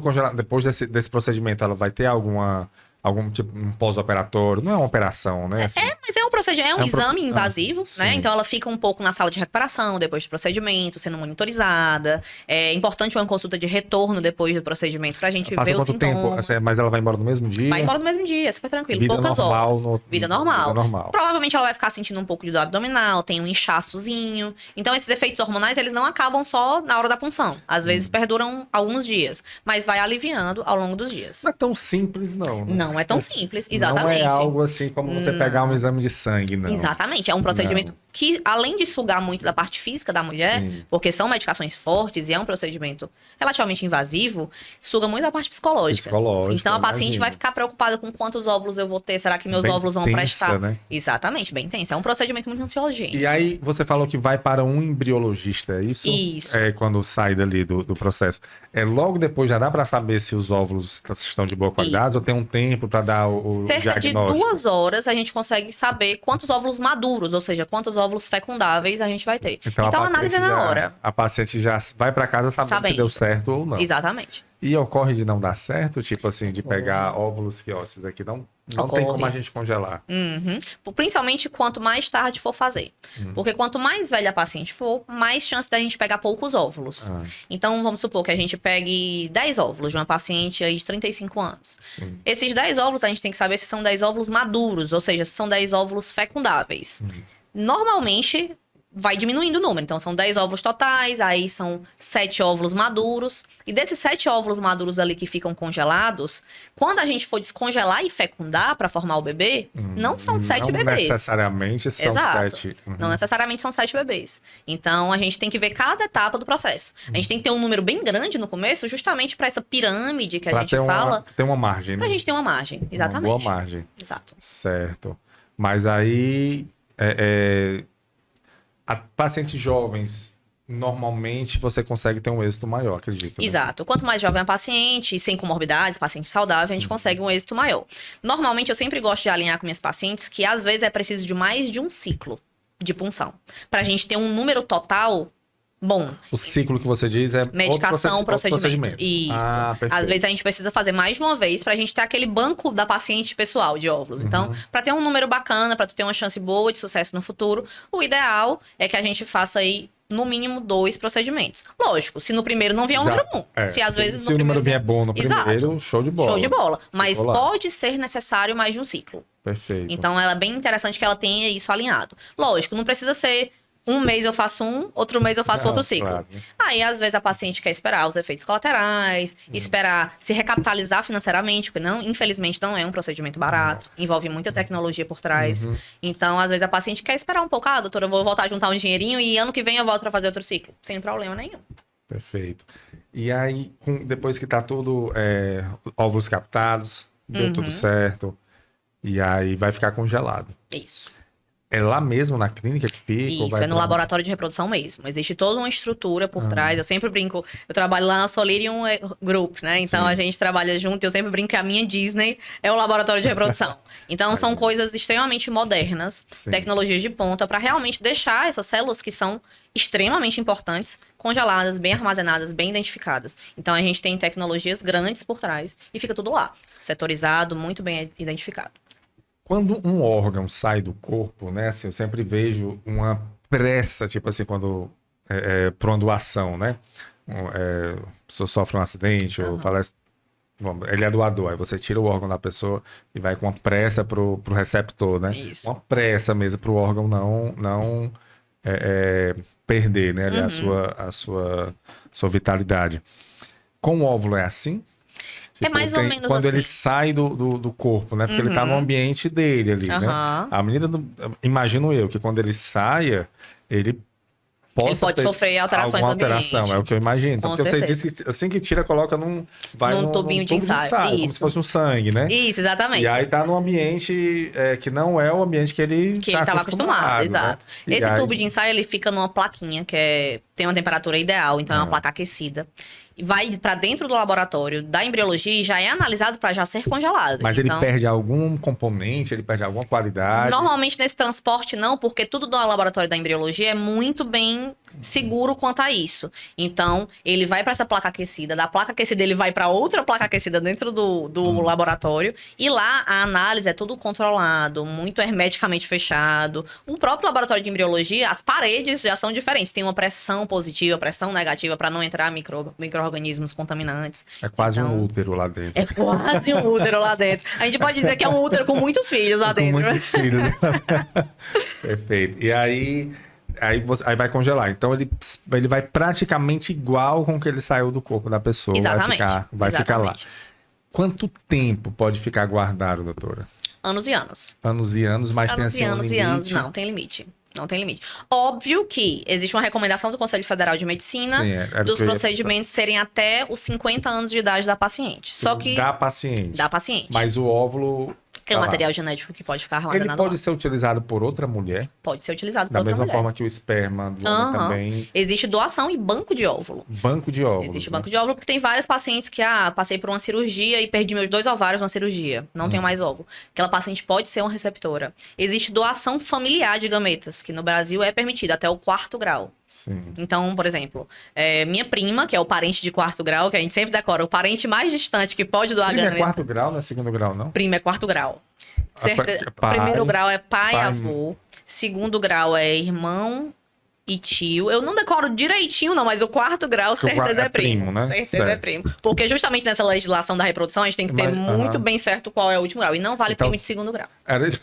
desse procedimento, ela vai ter algum tipo um pós-operatório? Não é uma operação, né? Assim, mas é um procedimento, é um exame invasivo, né? Então ela fica um pouco na sala de recuperação depois do procedimento, sendo monitorizada. É importante uma consulta de retorno depois do procedimento pra gente ver os sintomas. Tempo? Mas ela vai embora no mesmo dia? Vai embora no mesmo dia, super tranquilo. Vida poucas normal, horas. Vida normal. Provavelmente ela vai ficar sentindo um pouco de dor abdominal, tem um inchaçozinho. Então esses efeitos hormonais, eles não acabam só na hora da punção. Às vezes perduram alguns dias, mas vai aliviando ao longo dos dias. Não é tão simples, não. Né? Não é tão simples, exatamente. Não é algo assim como você pegar um exame de sangue, não. Exatamente, é um procedimento que além de sugar muito da parte física da mulher, Sim. porque são medicações fortes e é um procedimento relativamente invasivo, suga muito da parte psicológica. Então a paciente imagino. vai ficar preocupada com quantos óvulos eu vou ter, será que meus Bem óvulos vão tensa, prestar? né? Exatamente, bem tenso. É um procedimento muito ansiogênico. E aí, você falou que vai para um embriologista, é isso? Isso. É quando sai dali do processo. É logo depois, já dá para saber se os óvulos estão de boa qualidade ou tem um tempo para dar o Cerca de diagnóstico? 2 horas a gente consegue saber quantos óvulos maduros, ou seja, quantos óvulos fecundáveis a gente vai ter. Então a análise é na hora. A paciente já vai para casa sabendo se deu certo ou não. Exatamente. E ocorre de não dar certo, tipo assim, de pegar óvulos que, ó, esses aqui não tem como a gente congelar. Uhum. Principalmente quanto mais tarde for fazer. Porque quanto mais velha a paciente for, mais chance da gente pegar poucos óvulos. Então, vamos supor que a gente pegue 10 óvulos de uma paciente aí de 35 anos. Sim. Esses 10 óvulos, a gente tem que saber se são 10 óvulos maduros, ou seja, se são 10 óvulos fecundáveis. Normalmente, vai diminuindo o número. Então, são 10 óvulos totais, aí são 7 óvulos maduros. E desses 7 óvulos maduros ali que ficam congelados, quando a gente for descongelar e fecundar para formar o bebê, não são 7 bebês. Não necessariamente são Exato. 7. Não necessariamente são 7 bebês. Então, a gente tem que ver cada etapa do processo. A gente tem que ter um número bem grande no começo, justamente para essa pirâmide que a gente fala. Tem uma margem, né? Pra gente ter uma margem, exatamente. Uma boa margem. Exato. Certo. Mas aí, pacientes jovens, normalmente você consegue ter um êxito maior, acredito. Né? Exato. Quanto mais jovem a paciente, sem comorbidades, paciente saudável, a gente consegue um êxito maior. Normalmente, eu sempre gosto de alinhar com minhas pacientes que, às vezes, é preciso de mais de um ciclo de punção. Pra gente ter um número total bom. O ciclo que você diz é medicação, outro procedimento. Isso. Perfeito. Às vezes a gente precisa fazer mais de uma vez pra gente ter aquele banco da paciente pessoal de óvulos. Então, pra ter um número bacana, pra tu ter uma chance boa de sucesso no futuro, o ideal é que a gente faça aí no mínimo 2 procedimentos. Lógico, se no primeiro não vier o número 1. Se às vezes se o número vier bom no primeiro, Exato. Show de bola. Show de bola. Mas pode ser necessário mais de um ciclo. Perfeito. Então, ela é bem interessante que ela tenha isso alinhado. Lógico, não precisa ser um mês eu faço outro mês eu faço outro ciclo. Claro. Aí, às vezes, a paciente quer esperar os efeitos colaterais, esperar se recapitalizar financeiramente, porque infelizmente não é um procedimento barato, envolve muita tecnologia por trás. Então, às vezes, a paciente quer esperar um pouco. Doutora, eu vou voltar a juntar um dinheirinho e ano que vem eu volto para fazer outro ciclo. Sem problema nenhum. Perfeito. E aí, depois que tá tudo, óvulos captados, deu tudo certo, e aí vai ficar congelado. Isso. É lá mesmo na clínica que fica? Isso, é no laboratório de reprodução mesmo. Existe toda uma estrutura por trás. Eu sempre brinco, eu trabalho lá na Solirium Group, né? Então, Sim. a gente trabalha junto. Eu sempre brinco que a minha Disney é o laboratório de reprodução. Então, são coisas extremamente modernas, tecnologias de ponta, para realmente deixar essas células que são extremamente importantes, congeladas, bem armazenadas, bem identificadas. Então, a gente tem tecnologias grandes por trás e fica tudo lá, setorizado, muito bem identificado. Quando um órgão sai do corpo, né? Assim, eu sempre vejo uma pressa, tipo assim, quando para uma doação, né? A pessoa sofre um acidente ou falece. Bom, ele é doador, aí você tira o órgão da pessoa e vai com uma pressa pro receptor, né? Isso. Uma pressa mesmo pro órgão não perder, né? Ali, a sua vitalidade. Com o óvulo é assim? É mais ou menos quando assim. ele sai do corpo, né? Porque ele tá no ambiente dele ali, né? A menina, imagino eu, que quando ele saia, ele possa pode sofrer alterações alguma no ambiente. alteração, é o que eu imagino. Então, Com porque você certeza. disse que assim que tira, coloca vai num tubinho de tubo ensaio. como se fosse um sangue, né? Isso, exatamente. E aí tá num ambiente que não é o ambiente que ele ele estava acostumado, exato. Né? Esse tubo de ensaio, ele fica numa plaquinha que tem uma temperatura ideal, então é uma placa aquecida. E vai para dentro do laboratório da embriologia e já é analisado para já ser congelado. Mas então, ele perde algum componente, ele perde alguma qualidade? Normalmente nesse transporte não, porque tudo do laboratório da embriologia é muito bem seguro quanto a isso. Então, ele vai para essa placa aquecida, da placa aquecida ele vai para outra placa aquecida dentro do laboratório e lá a análise é tudo controlado, muito hermeticamente fechado. O próprio laboratório de embriologia, as paredes já são diferentes, tem uma pressão positiva, pressão negativa para não entrar micro-organismos contaminantes. É quase um útero lá dentro. É quase um útero lá dentro. A gente pode dizer que é um útero com muitos filhos lá dentro. Com muitos filhos. Perfeito. E aí vai congelar. Então ele vai praticamente igual com o que ele saiu do corpo da pessoa. Exatamente. Vai ficar lá. Quanto tempo pode ficar guardado, doutora? Anos e anos. Anos e anos, mas tem assim um limite? Não, tem limite. Não tem limite. Óbvio que existe uma recomendação do Conselho Federal de Medicina Sim, era o dos que eu ia procedimentos serem até os 50 anos de idade da paciente. Só que Da paciente. da paciente. Mas o óvulo... É um tá lá. material genético que pode ficar Ele armazenado lá. pode ser utilizado por outra mulher, Pode ser utilizado por da outra mesma mulher. forma que o esperma do homem Aham. também. Existe doação e banco de óvulo. Banco de óvulos. Existe né? banco de óvulo porque tem várias pacientes que, passei por uma cirurgia e perdi meus 2 ovários na cirurgia. Não tenho mais óvulo. Aquela paciente pode ser uma receptora. Existe doação familiar de gametas, que no Brasil é permitida até o 4º grau. Sim. Então, por exemplo, minha prima, que é o parente de 4º grau, que a gente sempre decora, o parente mais distante que pode doar Prima é gameta. 4º grau, não é 2º grau, não? Prima é 4º grau. Pai, Primeiro grau é pai, pai, avô. Segundo grau é irmão e tio. Eu não decoro direitinho, não, mas o 4º grau, Que o certeza é é primo. primo, né? Certeza é Certo. primo. Porque justamente nessa legislação da reprodução, a gente tem que ter Mas, muito bem certo qual é o último grau. E não vale Então, primo de 2º grau. Era isso.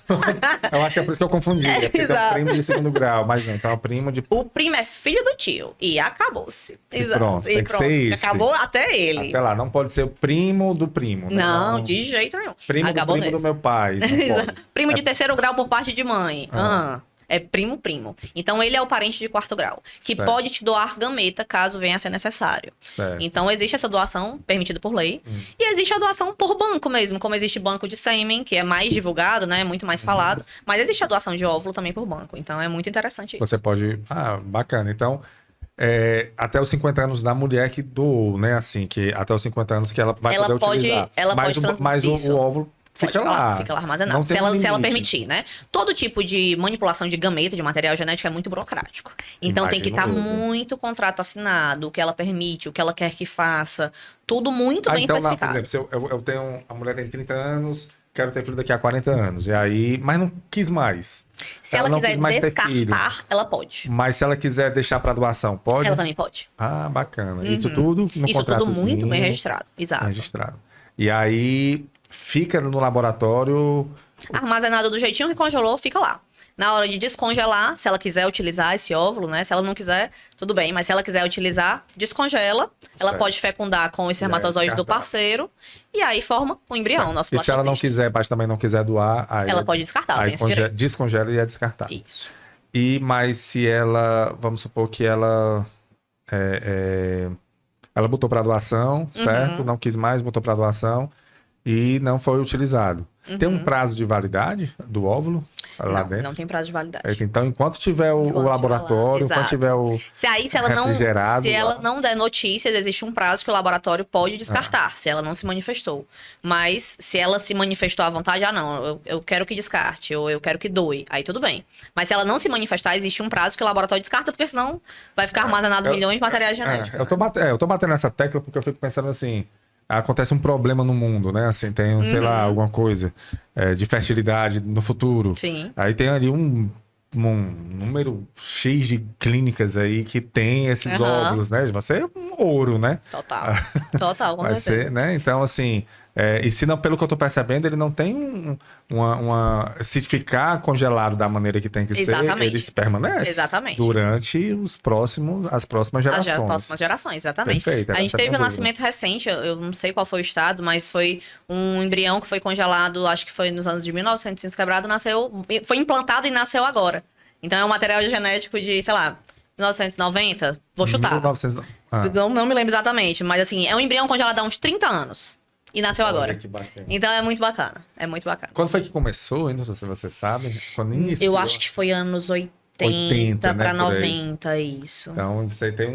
Eu acho que é por isso que eu confundi. É porque tem um Exato. primo de 2º grau, mas não, então é o primo de. O primo é filho do tio. E acabou-se. Exato. pronto, tem que ser esse. Acabou até ele. Até lá, não pode ser o primo do primo. Né? Não, de jeito nenhum. Primo do Acabou primo do nesse. meu pai. Não Exato. pode. Primo de 3º grau por parte de mãe. Ah. É primo. Então ele é o parente de 4º grau, que Certo. pode te doar gameta caso venha a ser necessário. Certo. Então existe essa doação permitida por lei e existe a doação por banco mesmo, como existe banco de sêmen, que é mais divulgado, né, muito mais falado, mas existe a doação de óvulo também por banco. Então é muito interessante isso. Você pode. Ah, bacana. Então, até os 50 anos da mulher que doou, né? Assim, que até os 50 anos que ela vai Ela poder pode- utilizar. ela mas pode mas isso. o óvulo Pode fica lá. Fica lá armazenado. Não Se tem um ela limite. permitir, né? Todo tipo de manipulação de gameta, de material genético, é muito burocrático. Então tem que estar Imagino eu. muito contrato assinado, o que ela permite, o que ela quer que faça. Tudo muito bem Então, lá, por especificado. exemplo, se eu tenho. A mulher tem 30 anos, quero ter filho daqui a 40 anos. E aí. Mas não quis mais. Se ela não quiser quis mais ter filho. descartar, ela pode. Mas se ela quiser deixar para doação, pode? Ela também pode. Ah, bacana. Isso tudo no Isso tudo contratozinho, muito bem registrado. Exato. registrado. E aí fica no laboratório. Armazenado do jeitinho que congelou, fica lá. Na hora de descongelar, se ela quiser utilizar esse óvulo, né? Se ela não quiser, tudo bem. Mas se ela quiser utilizar, descongela. Ela Certo. pode fecundar com o espermatozoide do descartar. parceiro. E aí forma o embrião, nosso E se ela não blastociste. quiser, mas também não quiser doar, aí Ela pode descartar, ela aí tem esse direito. descongela e é descartar. Isso. Mas se ela, vamos supor que ela ela botou para doação, certo? Uhum. Não quis mais, botou para doação e não foi utilizado. Tem um prazo de validade do óvulo lá Não, dentro? não tem prazo de validade. Então, enquanto tiver o Enquanto laboratório, tiver lá, enquanto tiver o Se ela não, refrigerado se ela lá. não der notícias, existe um prazo que o laboratório pode descartar, se ela não se manifestou. Mas se ela se manifestou à vontade, não, eu quero que descarte, ou eu quero que doe, aí tudo bem. Mas se ela não se manifestar, existe um prazo que o laboratório descarta, porque senão vai ficar armazenado milhões de materiais genéticos. eu tô batendo nessa tecla porque eu fico pensando assim, acontece um problema no mundo, né? Assim, tem, sei lá, alguma coisa de fertilidade no futuro. Sim. Aí tem ali um número X de clínicas aí que tem esses Aham. óvulos, né? Vai ser um ouro, né? Total. Total, com Vai certeza. ser, né? Então, assim, e se não, pelo que eu tô percebendo, ele não tem se ficar congelado da maneira que tem que Exatamente. ser, ele permanece Exatamente. durante as próximas As gerações. próximas gerações, exatamente. Perfeito, A era gente essa a teve minha um dúvida. nascimento recente, eu não sei qual foi o estado, mas foi um embrião que foi congelado, acho que foi nos anos de 1900 quebrado, foi implantado e nasceu agora. Então é um material genético de, sei lá, 1990, vou chutar. 1900... Não me lembro exatamente, mas assim, é um embrião congelado há uns 30 anos e nasceu Olha agora. que bacana. Então é muito bacana, é muito bacana. Quando foi que começou, ainda se você sabe? Quando iniciou? Eu acho que foi anos 80, 80, né, pra por aí. 90, isso. Então, você tem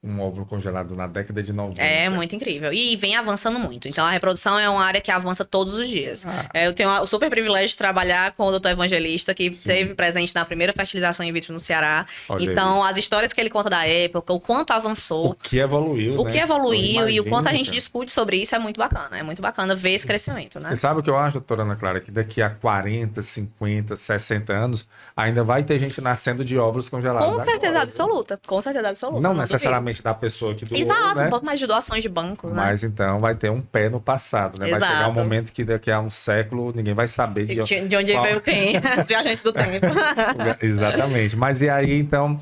um óvulo congelado na década de 90. É muito incrível. E vem avançando muito. Então, a reprodução é uma área que avança todos os dias. Eu tenho o super privilégio de trabalhar com o Dr. Evangelista, que esteve presente na primeira fertilização in vitro no Ceará. Olha Então, as histórias que ele conta da época, o quanto avançou, O que evoluiu, o né? que evoluiu e o quanto a Imagina, gente cara. discute sobre isso é muito bacana. É muito bacana ver esse crescimento, né? Você sabe o que eu acho, doutora Ana Clara? Que daqui a 40, 50, 60 anos, ainda vai ter gente nascendo de óvulos congelados. Com certeza agora, absoluta. Com certeza absoluta. Não duvido. necessariamente da pessoa que doou, Exato, né? um pouco mais de doações de banco, né? Mas então vai ter um pé no passado, né? Vai chegar um Exato. momento que daqui a um século ninguém vai saber de De onde qual- veio quem? As viajantes do tempo. Exatamente. Mas e aí, então,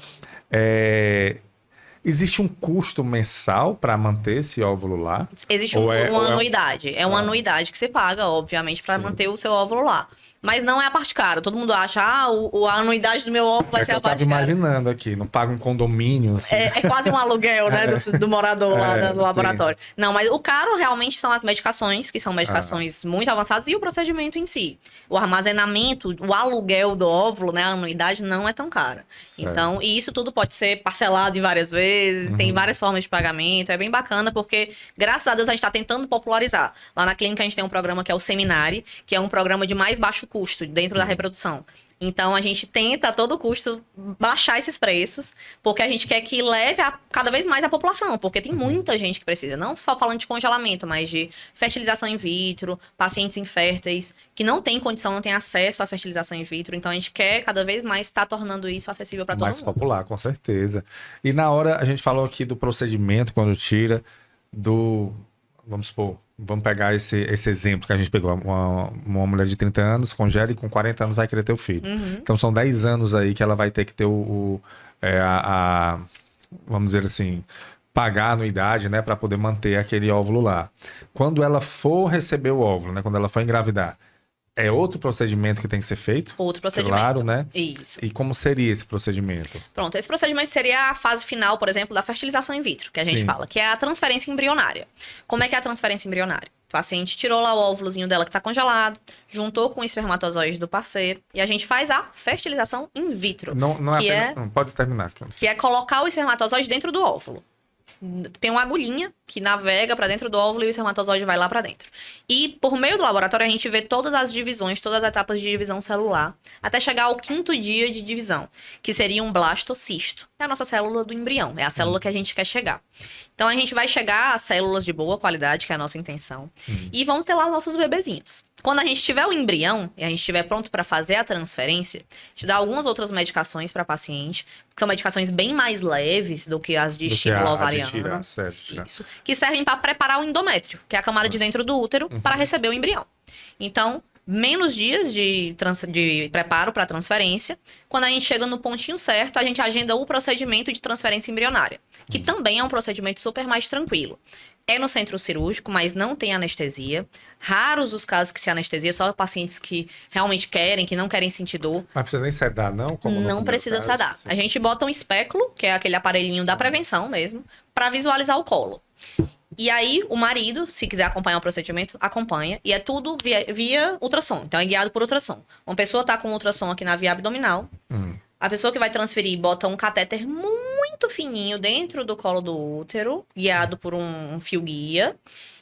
existe um custo mensal para manter esse óvulo lá? Existe Ou é- uma ou é- anuidade. É uma anuidade que você paga, obviamente, para Sim. manter o seu óvulo lá. Mas não é a parte cara. Todo mundo acha, a anuidade do meu óvulo vai ser a parte cara. Eu tava cara. imaginando aqui, não paga um condomínio, assim. É quase um aluguel, né, do morador lá do laboratório. Sim. Não, mas o caro realmente são as medicações, que são medicações muito avançadas, e o procedimento em si. O armazenamento, o aluguel do óvulo, né, a anuidade não é tão cara. Certo. Então, e isso tudo pode ser parcelado em várias vezes, tem várias formas de pagamento, é bem bacana, porque, graças a Deus, a gente está tentando popularizar. Lá na clínica a gente tem um programa que é o Seminari, que é um programa de mais baixo custo dentro da reprodução. Então, a gente tenta a todo custo baixar esses preços, porque a gente quer que leve cada vez mais a população, porque tem muita gente que precisa, não só falando de congelamento, mas de fertilização in vitro, pacientes inférteis, que não têm condição, não têm acesso à fertilização in vitro. Então, a gente quer cada vez mais estar tornando isso acessível para todo mundo. Mais popular, com certeza. E na hora, a gente falou aqui do procedimento, quando tira vamos supor, vamos pegar esse exemplo que a gente pegou. Uma mulher de 30 anos congela e com 40 anos vai querer ter o filho. Então são 10 anos aí que ela vai ter que ter vamos dizer assim, pagar a anuidade, né, para poder manter aquele óvulo lá. Quando ela for receber o óvulo, né, quando ela for engravidar, é outro procedimento que tem que ser feito? Outro procedimento. Claro, né? Isso. E como seria esse procedimento? Pronto, esse procedimento seria a fase final, por exemplo, da fertilização in vitro, que a gente fala, que é a transferência embrionária. Como é que é a transferência embrionária? O paciente tirou lá o óvulozinho dela que está congelado, juntou com o espermatozoide do parceiro, e a gente faz a fertilização in vitro. Não pode terminar. Que é colocar o espermatozoide dentro do óvulo. Tem uma agulhinha que navega para dentro do óvulo e o espermatozoide vai lá para dentro. E por meio do laboratório a gente vê todas as divisões, todas as etapas de divisão celular, até chegar ao 5º dia de divisão, que seria um blastocisto. É a nossa célula do embrião, é a célula que a gente quer chegar. Então a gente vai chegar a células de boa qualidade, que é a nossa intenção, e vamos ter lá os nossos bebezinhos. Quando a gente tiver o embrião e a gente estiver pronto para fazer a transferência, a gente dá algumas outras medicações para paciente, que são medicações bem mais leves do que as de estímulo ovariano. Isso. Que servem para preparar o endométrio, que é a camada de dentro do útero, para receber o embrião. Então, menos dias de preparo para transferência. Quando a gente chega no pontinho certo, a gente agenda o procedimento de transferência embrionária, que também é um procedimento super mais tranquilo. É no centro cirúrgico, mas não tem anestesia. Raros os casos que se anestesia, só pacientes que realmente querem, que não querem sentir dor. Mas precisa nem sedar, não? Como não precisa sedar. A gente bota um espéculo, que é aquele aparelhinho da prevenção mesmo, para visualizar o colo. E aí, o marido, se quiser acompanhar o procedimento, acompanha. E é tudo via ultrassom. Então, é guiado por ultrassom. Uma pessoa tá com ultrassom aqui na via abdominal. A pessoa que vai transferir bota um catéter muito fininho dentro do colo do útero, guiado por um fio guia.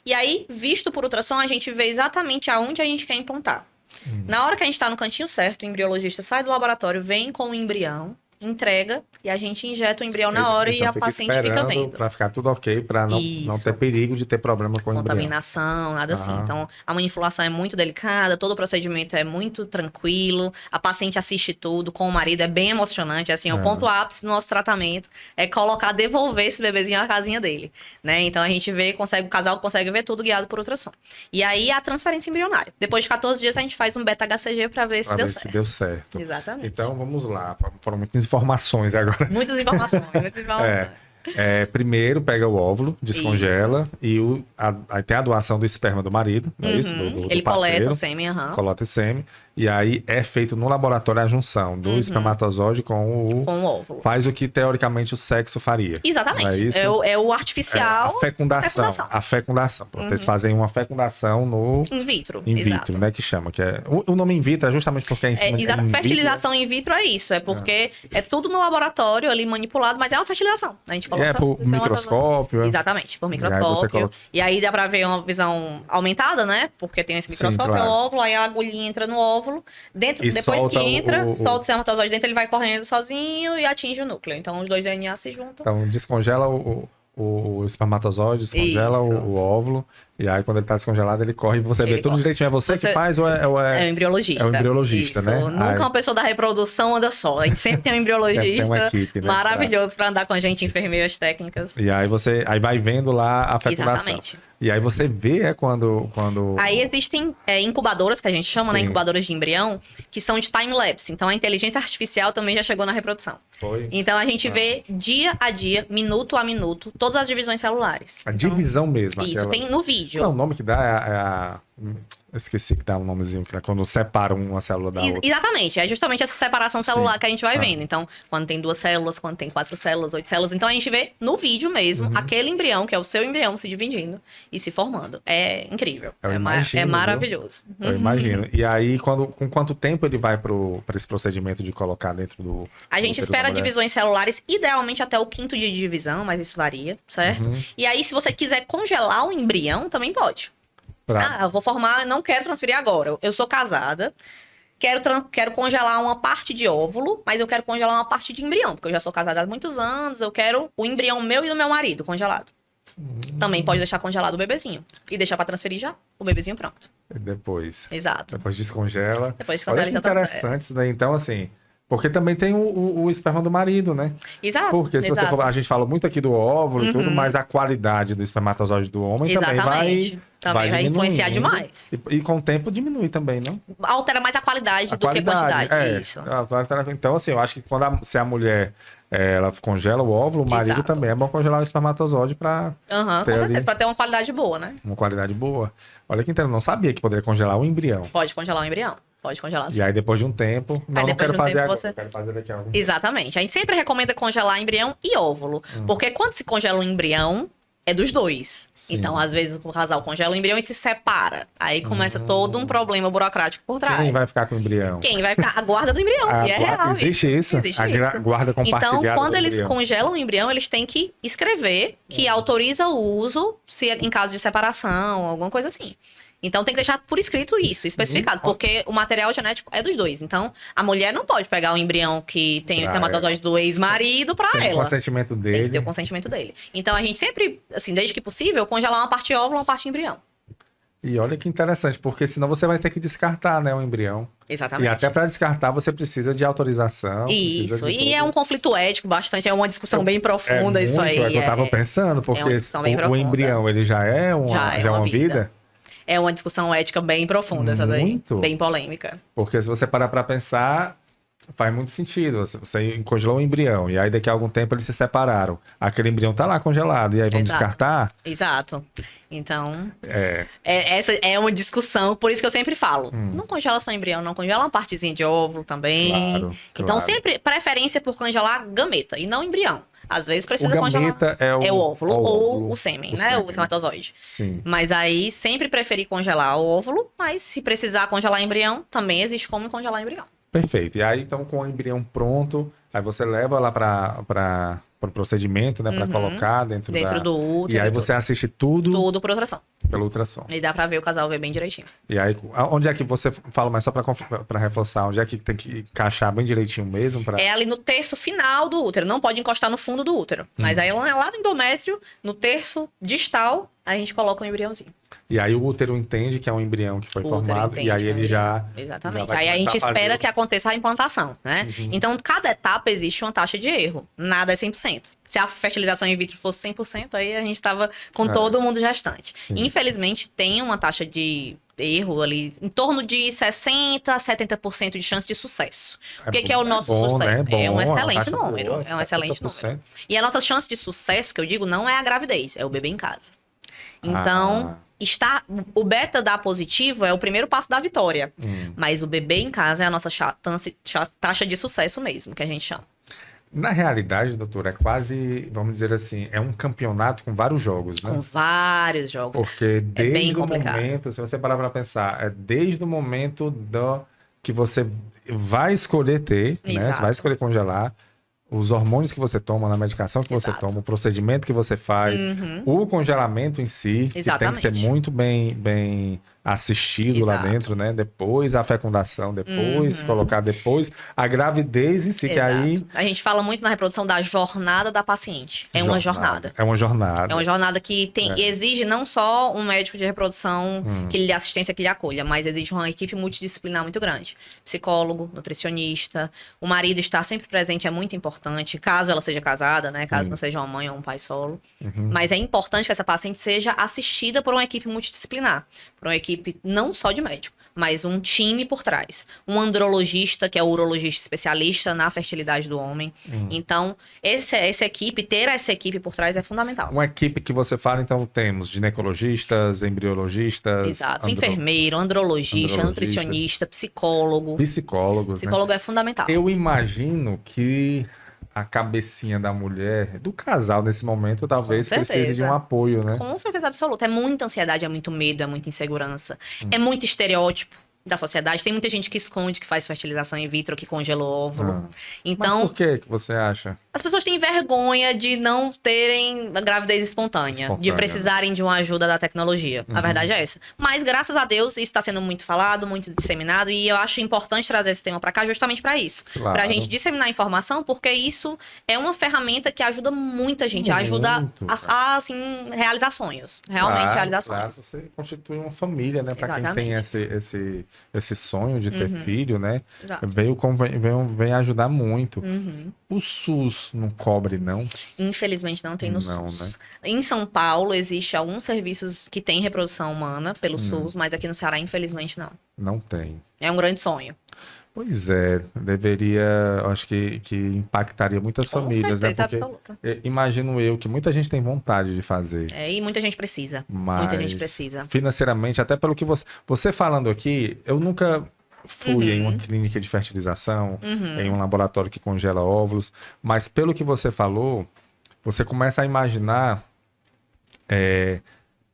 E aí, visto por ultrassom, a gente vê exatamente aonde a gente quer implantar. Na hora que a gente tá no cantinho certo, o embriologista sai do laboratório, vem com o embrião, entrega e a gente injeta o embrião na hora, então, e a paciente fica vendo. Para ficar tudo ok, para não ter perigo de ter problema com o embrião. Contaminação, nada assim. Então, a manipulação é muito delicada, todo o procedimento é muito tranquilo, a paciente assiste tudo, com o marido é bem emocionante, assim, o ponto ápice do nosso tratamento é devolver esse bebezinho à casinha dele, né? Então, a gente o casal consegue ver tudo guiado por ultrassom. E aí, a transferência embrionária. Depois de 14 dias, a gente faz um beta-HCG para ver se deu certo. Se deu certo. Exatamente. Então, vamos lá. Foram muitas informações agora. Muitas informações. Primeiro pega o óvulo, descongela e aí tem a doação do esperma do marido, não é isso? Ele parceiro, coleta o sêmen, coleta o sêmen, e aí é feito no laboratório a junção do espermatozoide com o óvulo. Faz o que teoricamente o sexo faria. Exatamente. Não é isso? É o artificial. A fecundação. A fecundação. Vocês fazem uma fecundação no in vitro. In vitro, né? Que chama. Que é... O nome in vitro é justamente porque é em cima de fertilização in vitro é isso. É porque é tudo no laboratório ali manipulado, mas é uma fertilização. A gente coloca por microscópio. Exatamente, por microscópio. E aí dá pra ver uma visão aumentada, né? Porque tem esse microscópio, o óvulo, aí a agulhinha entra no óvulo. Depois que entra, solta o espermatozoide dentro, ele vai correndo sozinho e atinge o núcleo. Então os dois DNA se juntam. Então descongela o espermatozoide, descongela o óvulo. E aí, quando ele tá descongelado, ele corre e você vê tudo direitinho. É você que faz ou é... É o embriologista. É o embriologista, isso. né? Nunca uma pessoa da reprodução anda só. A gente sempre tem um embriologista. Tem uma equipe, né? Maravilhoso pra andar com a gente, enfermeiras técnicas. E aí aí vai vendo lá a fecundação. Exatamente. E aí você vê quando... Aí existem incubadoras, que a gente chama, né? Incubadoras de embrião, que são de time-lapse. Então, a inteligência artificial também já chegou na reprodução. Foi. Então, a gente vê dia a dia, minuto a minuto, todas as divisões celulares. A divisão mesmo. Isso, tem no vídeo. Não, o nome que dá Eu esqueci que dá um nomezinho, que é quando separa uma célula da outra. Exatamente, é justamente essa separação celular que a gente vai vendo. Então, quando tem 2 células, quando tem 4 células, 8 células. Então, a gente vê no vídeo mesmo aquele embrião, que é o seu embrião, se dividindo e se formando. É incrível. É maravilhoso. Eu imagino. E aí, com quanto tempo ele vai para esse procedimento de colocar dentro do... A gente espera divisões celulares, idealmente até o 5º dia de divisão, mas isso varia, certo? E aí, se você quiser congelar o embrião, também pode. Eu vou formar, não quero transferir agora. Eu sou casada, quero congelar uma parte de óvulo, mas eu quero congelar uma parte de embrião, porque eu já sou casada há muitos anos, eu quero o embrião meu e do meu marido congelado. Também pode deixar congelado o bebezinho. E deixar pra transferir já, o bebezinho pronto. Depois. Exato. Depois descongela. Depois descongela. Olha que interessante isso daí. Então, assim... Porque também tem o esperma do marido, né? Exato. Porque se você for, a gente fala muito aqui do óvulo e tudo, mas a qualidade do espermatozoide do homem também vai influenciar demais. E com o tempo diminui também, não? Altera mais a qualidade do que a quantidade. Isso. Então, assim, eu acho que se a mulher ela congela o óvulo, o marido também é bom congelar o espermatozoide para com certeza, para ter uma qualidade boa, né? Uma qualidade boa. Olha que interessante, não sabia que poderia congelar o embrião. Pode congelar o embrião. Pode congelar sim. E aí, depois de um tempo... Não quero fazer agora, eu quero fazer daqui a algum tempo. Exatamente. A gente sempre recomenda congelar embrião e óvulo. Porque quando se congela um embrião, é dos dois. Sim. Então, às vezes, o casal congela o embrião e se separa. Aí começa todo um problema burocrático por trás. Quem vai ficar com o embrião? Quem vai ficar? A guarda do embrião. E é real. Existe isso? A guarda compartilhada. Então, quando eles congelam o embrião, eles têm que escrever que autoriza o uso se em caso de separação, alguma coisa assim. Então tem que deixar por escrito isso, especificado, porque o material genético é dos dois. Então, a mulher não pode pegar o embrião que tem o espermatozoide do ex-marido pra ela. Tem o consentimento dele. Tem que ter o consentimento dele. Então, a gente sempre, assim, desde que possível, congelar uma parte óvulo, uma parte embrião. E olha que interessante, porque senão você vai ter que descartar, né, o embrião. Exatamente. E até para descartar você precisa de autorização. Isso, e é um conflito ético bastante, é uma discussão bem profunda isso aí. É o que eu tava pensando, porque o embrião, ele já é uma vida. É uma discussão ética bem profunda, essa daí. Bem polêmica. Porque se você parar pra pensar, faz muito sentido. Você congelou um embrião e aí daqui a algum tempo eles se separaram. Aquele embrião tá lá congelado e aí vamos descartar? Exato. Então, essa é uma discussão, por isso que eu sempre falo, não congela só embrião, não congela uma partezinha de óvulo também. Claro. Então, sempre preferência por congelar gameta e não embrião. Às vezes precisa congelar. É o óvulo ou o sêmen, né? O espermatozoide. Sim. Mas aí, sempre preferi congelar o óvulo, mas se precisar congelar embrião, também existe como congelar embrião. Perfeito. E aí, então, com o embrião pronto, aí você leva lá para o procedimento, né? Para colocar dentro do útero. E aí você assiste tudo. Tudo por ultrassom. Pelo ultrassom. E dá pra ver o casal ver bem direitinho. E aí, onde é que você fala mais só pra reforçar? Onde é que tem que encaixar bem direitinho mesmo? É ali no terço final do útero. Não pode encostar no fundo do útero. Mas aí lá no endómetrio, no terço distal, a gente coloca um embriãozinho. E aí o útero entende que é um embrião que foi formado. E aí ele já... Exatamente. Aí a gente espera que aconteça a implantação, né? Então, cada etapa existe uma taxa de erro. Nada é 100%. Se a fertilização in vitro fosse 100%, aí a gente tava com todo mundo gestante. Sim. Infelizmente, tem uma taxa de erro ali em torno de 60% a 70% de chance de sucesso. O que é o nosso sucesso? Né? É um excelente número. É um excelente número. E a nossa chance de sucesso, que eu digo, não é a gravidez, é o bebê em casa. Então, o beta dar positivo é o primeiro passo da vitória. Mas o bebê em casa é a nossa taxa de sucesso mesmo, que a gente chama. Na realidade, doutora, é quase, vamos dizer assim, é um campeonato com vários jogos, né? Com vários jogos. Porque desde o momento, se você parar para pensar, é desde o momento que você vai escolher ter, né? Você vai escolher congelar, os hormônios que você toma, na medicação que você toma, o procedimento que você faz, o congelamento em si, que tem que ser muito bem assistido lá dentro, né? Depois a fecundação, depois colocar depois a gravidez em si, que aí... A gente fala muito na reprodução da jornada da paciente. É uma jornada. É uma jornada. É uma jornada que exige não só um médico de reprodução que lhe dê assistência, que lhe acolha, mas exige uma equipe multidisciplinar muito grande. Psicólogo, nutricionista, o marido estar sempre presente é muito importante, caso ela seja casada, né? Caso não seja uma mãe ou um pai solo. Mas é importante que essa paciente seja assistida por uma equipe multidisciplinar, por uma equipe equipe não só de médico, mas um time por trás. Um andrologista, que é o urologista especialista na fertilidade do homem. Então, essa equipe, ter essa equipe por trás é fundamental. Uma equipe que você fala, então, temos ginecologistas, embriologistas... Exato. Enfermeiro, andrologista, nutricionista, psicólogo. Psicólogos, Psicólogo é fundamental. Eu imagino que a cabecinha da mulher, do casal nesse momento, talvez precise de um apoio, né? Com certeza absoluta. É muita ansiedade, é muito medo, é muita insegurança. É muito estereótipo da sociedade. Tem muita gente que esconde que faz fertilização in vitro, que congela o óvulo. Então, mas por que você acha? As pessoas têm vergonha de não terem gravidez espontânea, de precisarem de uma ajuda da tecnologia. A verdade é essa. Mas, graças a Deus, isso está sendo muito falado, muito disseminado, e eu acho importante trazer esse tema para cá justamente para isso. Claro. Pra gente disseminar informação, porque isso é uma ferramenta que ajuda muita gente, ajuda a assim, realizar sonhos. Realmente realizar sonhos. Claro, você constitui uma família, né? Para quem tem esse sonho de ter filho, né? Vem ajudar muito. O SUS não cobre, não? Infelizmente não tem no SUS. Né? Em São Paulo, existe alguns serviços que têm reprodução humana pelo SUS, mas aqui no Ceará, infelizmente, não. Não tem. É um grande sonho. Pois é, acho que impactaria muitas famílias, né? Porque absoluta. Imagino eu que muita gente tem vontade de fazer. E muita gente precisa. Mas muita gente precisa. Financeiramente, até pelo que você falando aqui, eu nunca fui em uma clínica de fertilização, em um laboratório que congela óvulos, mas pelo que você falou, você começa a imaginar,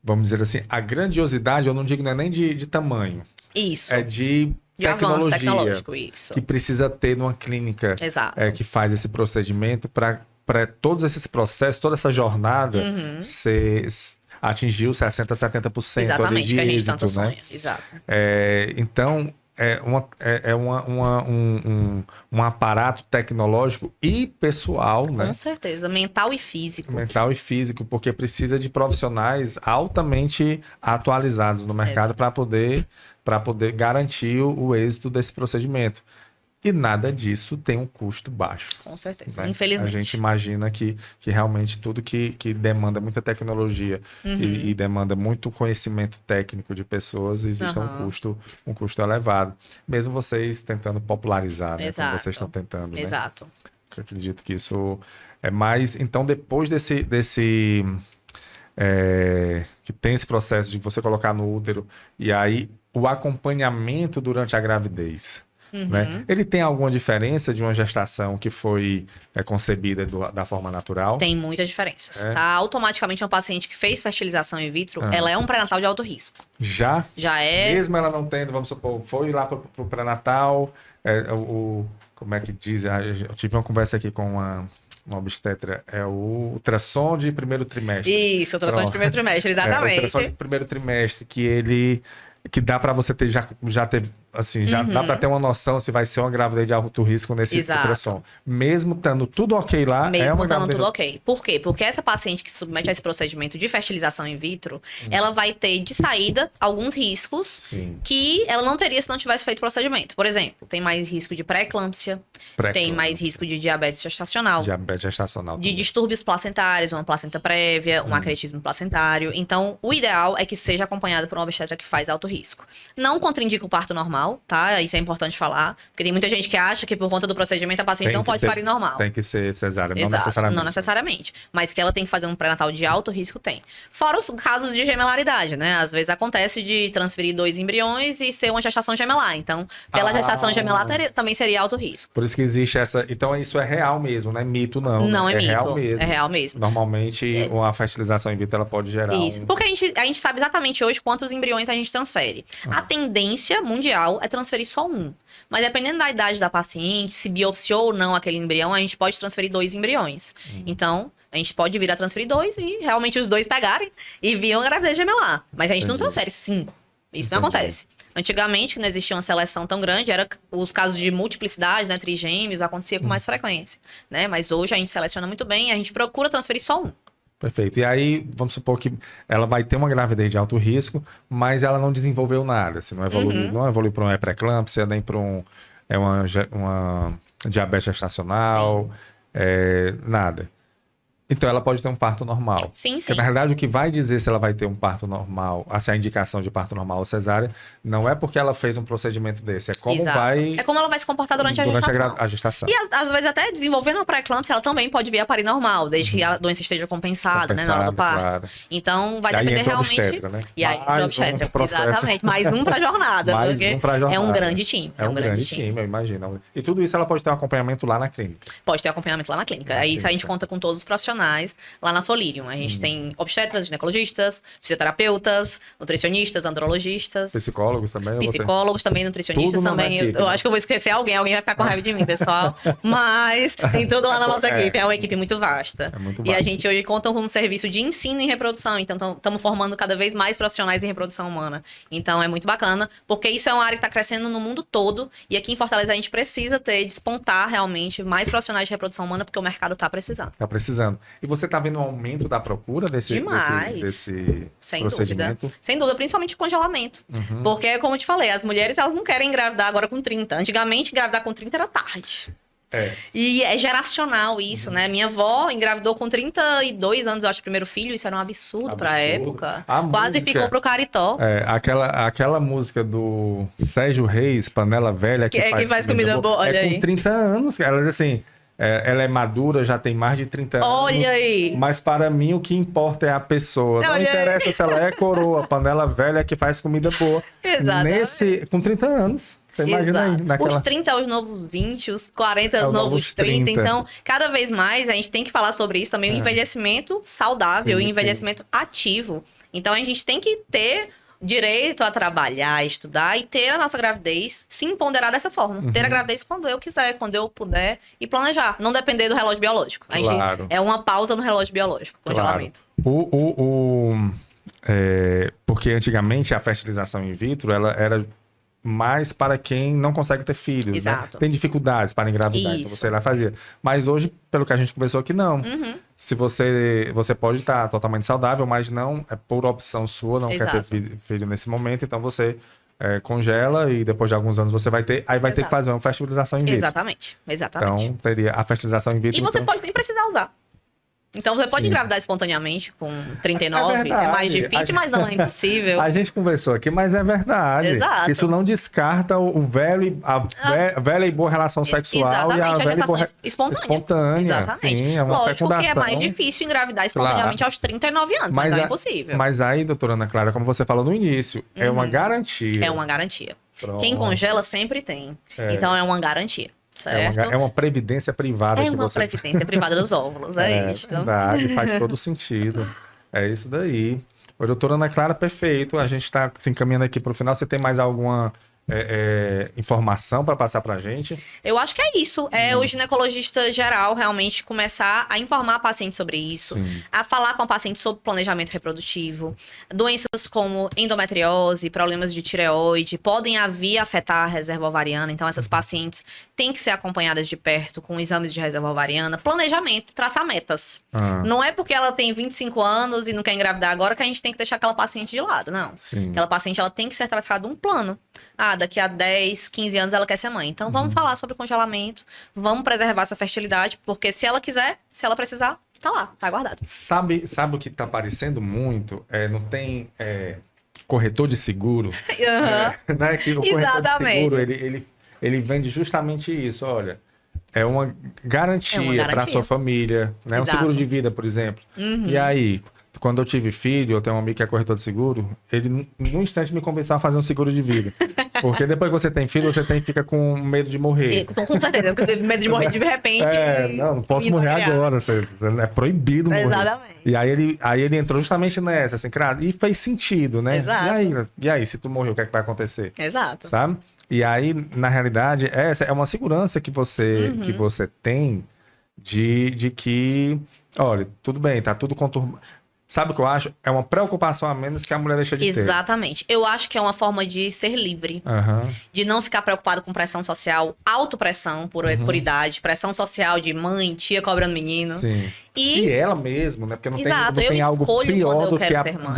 vamos dizer assim, a grandiosidade, eu não digo não é nem de tamanho. Isso. É de avanço tecnológico, isso. Que precisa ter numa clínica que faz esse procedimento para todos esses processos, toda essa jornada atingir os 60%, 70% exatamente, de que a gente êxito, tanto né? sonha. Exato. Então, um aparato tecnológico e pessoal, né? Com certeza, mental e físico. Mental e físico, porque precisa de profissionais altamente atualizados no mercado para poder garantir o êxito desse procedimento. E nada disso tem um custo baixo. Com certeza, né? infelizmente. A gente imagina que realmente tudo que demanda muita tecnologia e demanda muito conhecimento técnico de pessoas, existe um custo elevado. Mesmo vocês tentando popularizar, né? Como vocês estão tentando. Exato. Né? Eu acredito que isso é mais... Então, depois desse que tem esse processo de você colocar no útero e aí o acompanhamento durante a gravidez... Né? Ele tem alguma diferença de uma gestação que foi concebida da forma natural? Tem muitas diferenças. Tá? Automaticamente, uma paciente que fez fertilização in vitro, ela é um pré-natal de alto risco. Já? Já é. Mesmo ela não tendo, vamos supor, foi lá para o pré-natal, como é que diz? Eu tive uma conversa aqui com uma obstetra, é o ultrassom de primeiro trimestre. Isso, ultrassom de primeiro trimestre, exatamente. O ultrassom de primeiro trimestre, que dá para você ter já ter assim, já dá para ter uma noção se vai ser uma gravidez de alto risco nesse ultrassom. Mesmo estando tudo ok lá, mesmo estando tudo ok. Por quê? Porque essa paciente que se submete a esse procedimento de fertilização in vitro, ela vai ter de saída alguns riscos que ela não teria se não tivesse feito o procedimento. Por exemplo, tem mais risco de pré-eclâmpsia, tem mais risco de diabetes gestacional. De distúrbios placentários, uma placenta prévia, um acretismo placentário. Então, o ideal é que seja acompanhado por uma obstetra que faz alto risco. Não contraindica o parto normal, tá? Isso é importante falar. Porque tem muita gente que acha que por conta do procedimento a paciente não pode parir normal. Tem que ser cesárea, não necessariamente. Mas que ela tem que fazer um pré-natal de alto risco, tem. Fora os casos de gemelaridade, né? Às vezes acontece de transferir 2 embriões e ser uma gestação gemelar. Então, pela gestação gemelar também seria alto risco. Por isso que existe essa... Então, isso é real mesmo, não é mito, não. Não né? é mito. Real mesmo. É real mesmo. Normalmente, uma fertilização in vitro, ela pode gerar isso. Porque a gente sabe exatamente hoje quantos embriões a gente transfere. A tendência mundial é transferir só um. Mas dependendo da idade da paciente, se biopsiou ou não aquele embrião, a gente pode transferir 2 embriões. Então, a gente pode vir a transferir 2 e realmente os 2 pegarem e vir uma gravidez gemelar. Mas a gente não transfere 5. Isso não acontece. Antigamente, que não existia uma seleção tão grande, era os casos de multiplicidade, né, trigêmeos, acontecia com mais frequência, né? Mas hoje a gente seleciona muito bem e a gente procura transferir só um. Perfeito. E aí, vamos supor que ela vai ter uma gravidez de alto risco, mas ela não desenvolveu nada. Se não evoluiu para uma pré-eclâmpsia, nem para uma diabetes gestacional, nada. Então ela pode ter um parto normal. Sim, Porque, sim. na realidade, o que vai dizer se ela vai ter um parto normal, assim, a indicação de parto normal ou cesárea, não é porque ela fez um procedimento desse, é como Exato. vai... É como ela vai se comportar durante a gestação. a gestação. E às vezes até desenvolvendo a pré-eclâmpsia, ela também pode vir a parir normal, desde que a doença esteja compensada, né, na hora do parto. Claro. Então vai E aí depender entra o realmente. obstetra, né? E aí Mais o obstetra, um processo. exatamente, mais um pra jornada. Mais porque um pra jornada. É um grande time. É um grande time, eu imagino. E tudo isso ela pode ter um acompanhamento lá na clínica. Pode ter acompanhamento lá na clínica. Aí isso a gente conta com todos os profissionais lá na Solirium. A gente tem obstetras, ginecologistas, fisioterapeutas, nutricionistas, andrologistas. Psicólogos também? Psicólogos também, nutricionistas Tudo também. equipe, Eu né? acho que eu vou esquecer alguém vai ficar com raiva de mim, pessoal. Mas tem tudo lá na nossa equipe. É uma equipe muito vasta. É muito E a vasta. gente hoje conta com um serviço de ensino em reprodução. Então, estamos formando cada vez mais profissionais em reprodução humana. Então, é muito bacana, porque isso é uma área que está crescendo no mundo todo. E aqui em Fortaleza, a gente precisa despontar realmente mais profissionais de reprodução humana, porque o mercado está precisando. Tá precisando. E você tá vendo um aumento da procura desse Demais. Sem procedimento? dúvida. Sem dúvida, principalmente congelamento. Porque, como eu te falei, as mulheres elas não querem engravidar agora com 30. Antigamente, engravidar com 30 era tarde. É. E é geracional isso, né? Minha avó engravidou com 32 anos, eu acho, o primeiro filho. Isso era um absurdo pra época. A Quase música- ficou pro caritó. É, aquela música do Sérgio Reis, Panela Velha, que faz comida boa, olha é aí. com 30 anos. Ela diz assim, ela é madura, já tem mais de 30 anos. Olha aí. Mas para mim o que importa é a pessoa. Não Olha interessa aí. se ela é coroa, panela velha que faz comida boa. Exatamente. Com 30 anos. Você imagina aí, Exato. naquela... Os 30 é os novos 20, os 40 é É os os novos novos 30. 30. Então, cada vez mais a gente tem que falar sobre isso também, o envelhecimento saudável Sim, e o envelhecimento ativo. Então, a gente tem que ter direito a trabalhar, estudar e ter a nossa gravidez, se empoderar dessa forma. Ter a gravidez quando eu quiser, quando eu puder e planejar. Não depender do relógio biológico. A gente Claro. é uma pausa no relógio biológico, congelamento. Porque antigamente a fertilização in vitro ela era mais para quem não consegue ter filhos, Exato. né? Tem dificuldades para engravidar, então Isso. você lá fazia. Mas hoje, pelo que a gente conversou aqui, não. Se você pode estar totalmente saudável, mas não é por opção sua, não quer ter Exato. filho nesse momento, então você congela e depois de alguns anos você vai ter, aí vai ter que Exato. fazer uma fertilização in vitro. Exatamente. Exatamente. Então teria a fertilização in vitro. E você então... pode nem precisar usar. Então, você pode Sim. engravidar espontaneamente com 39, é verdade. mais difícil, mas não é impossível. A gente conversou aqui, mas é verdade. Exato. Isso não descarta a velha e boa relação sexual e a Exatamente, a velha e boa gestação espontânea. espontânea. Exatamente. Sim, é uma Lógico que é fecundação. mais difícil engravidar espontaneamente aos 39 anos, mas não é impossível. Mas aí, doutora Ana Clara, como você falou no início, é uma garantia. É uma garantia. Pronto. Quem congela sempre tem. Então, é uma garantia, certo? É uma previdência privada É que uma você... previdência privada dos óvulos, é isso. Verdade, faz todo sentido. É isso daí. Ô, doutora Ana Clara, perfeito. A gente está se encaminhando aqui para o final. Você tem mais alguma informação para passar para a gente? Eu acho que é isso. É o ginecologista geral realmente começar a informar a paciente sobre isso, Sim. a falar com a paciente sobre planejamento reprodutivo. Doenças como endometriose, problemas de tireoide, podem vir a afetar a reserva ovariana. Então, essas pacientes têm que ser acompanhadas de perto com exames de reserva ovariana. Planejamento, traçar metas. Não é porque ela tem 25 anos e não quer engravidar agora que a gente tem que deixar aquela paciente de lado, não. Sim. Aquela paciente ela tem que ser tratada um plano. Daqui a 10, 15 anos ela quer ser mãe. Então, vamos falar sobre congelamento, vamos preservar essa fertilidade, porque se ela quiser, se ela precisar, tá lá, tá guardado. Sabe o que tá aparecendo muito? Não tem corretor de seguro? Né? Que o corretor de Exatamente. seguro, ele vende justamente isso, olha. É uma garantia para sua família, né? Um Exato. seguro de vida, por exemplo. E aí, quando eu tive filho, eu tenho um amigo que é corretor de seguro, ele num instante me convenceu a fazer um seguro de vida. Porque depois que você tem filho, você fica com medo de morrer. Com certeza, eu tenho medo de morrer de repente. Não posso morrer agora. É proibido morrer. Exatamente. E aí ele entrou justamente nessa, assim, cara, e fez sentido, né? Exato. E aí, se tu morrer, o que é que vai acontecer? Exato. Sabe? E aí, na realidade, essa é uma segurança que você tem de que, olha, tudo bem, tá tudo conturbado. Sabe o que eu acho? É uma preocupação a menos que a mulher deixa de ter. Exatamente. Eu acho que é uma forma de ser livre. Aham. De não ficar preocupado com pressão social, autopressão por idade, pressão social de mãe, tia cobrando menino. Sim. E E ela mesmo, né? Porque não Exato, tem eu algo escolho pior quando eu do quero ser mãe.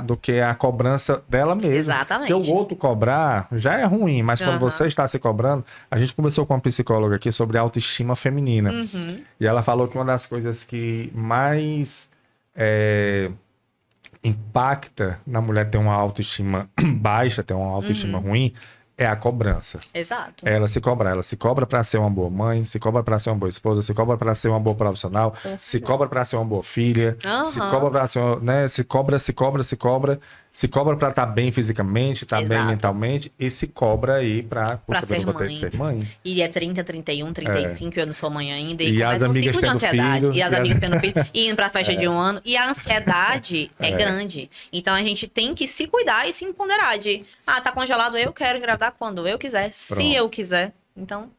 do que a cobrança dela mesma. Exatamente. Porque o outro cobrar já é ruim, mas quando você está se cobrando, a gente conversou com uma psicóloga aqui sobre autoestima feminina. E ela falou que uma das coisas que mais impacta na mulher ter uma autoestima baixa, ter uma autoestima ruim, é a cobrança. Exato. Ela se cobra para ser uma boa mãe, se cobra para ser uma boa esposa, se cobra para ser uma boa profissional, se cobra para ser uma boa filha, se cobra para ser, né, se cobra para estar bem fisicamente, estar bem mentalmente e se cobra aí para ser eu vou ter de ser mãe. E é 30, 31, 35, eu não sou mãe ainda. E as começa um amigas ciclo de tendo ansiedade. filho, E as amigas tendo filho, e indo pra festa de um ano. E a ansiedade é grande. Então a gente tem que se cuidar e se empoderar de, tá congelado, eu quero engravidar quando eu quiser, se eu quiser. Então,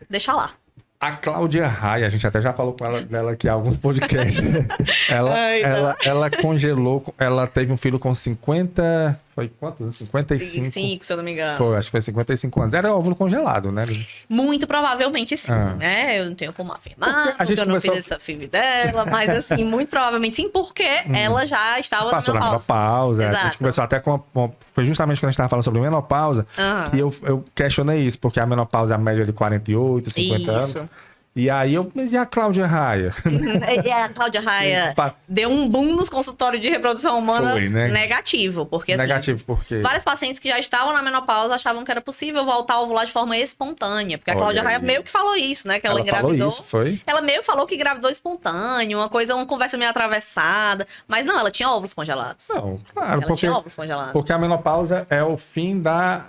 deixa lá. A Cláudia Raia, a gente até já falou com ela dela aqui em alguns podcasts. ela congelou, ela teve um filho com 50... Foi quantos? 55? 55, se eu não me engano. Foi, acho que foi 55 anos. Era óvulo congelado, né? Muito provavelmente sim, né? Eu não tenho como afirmar, porque eu não fiz essa FIV dela, mas assim, muito provavelmente sim, porque ela já estava passou na menopausa. Exato. A gente conversou até com... Foi justamente quando a gente estava falando sobre menopausa que eu questionei isso, porque a menopausa é a média de 48, 50 anos. E aí mas e a Cláudia Raia? E a Cláudia Raia deu um boom nos consultórios de reprodução humana. Foi, né? Negativo, porque negativo porque vários pacientes que já estavam na menopausa achavam que era possível voltar a ovular de forma espontânea, porque a Cláudia Raia meio que falou isso, né? Que ela engravidou. Falou isso, foi? Ela meio falou que engravidou espontâneo, uma conversa meio atravessada, mas não, ela tinha óvulos congelados. Não, claro, ela tinha óvulos congelados. Porque a menopausa é o fim da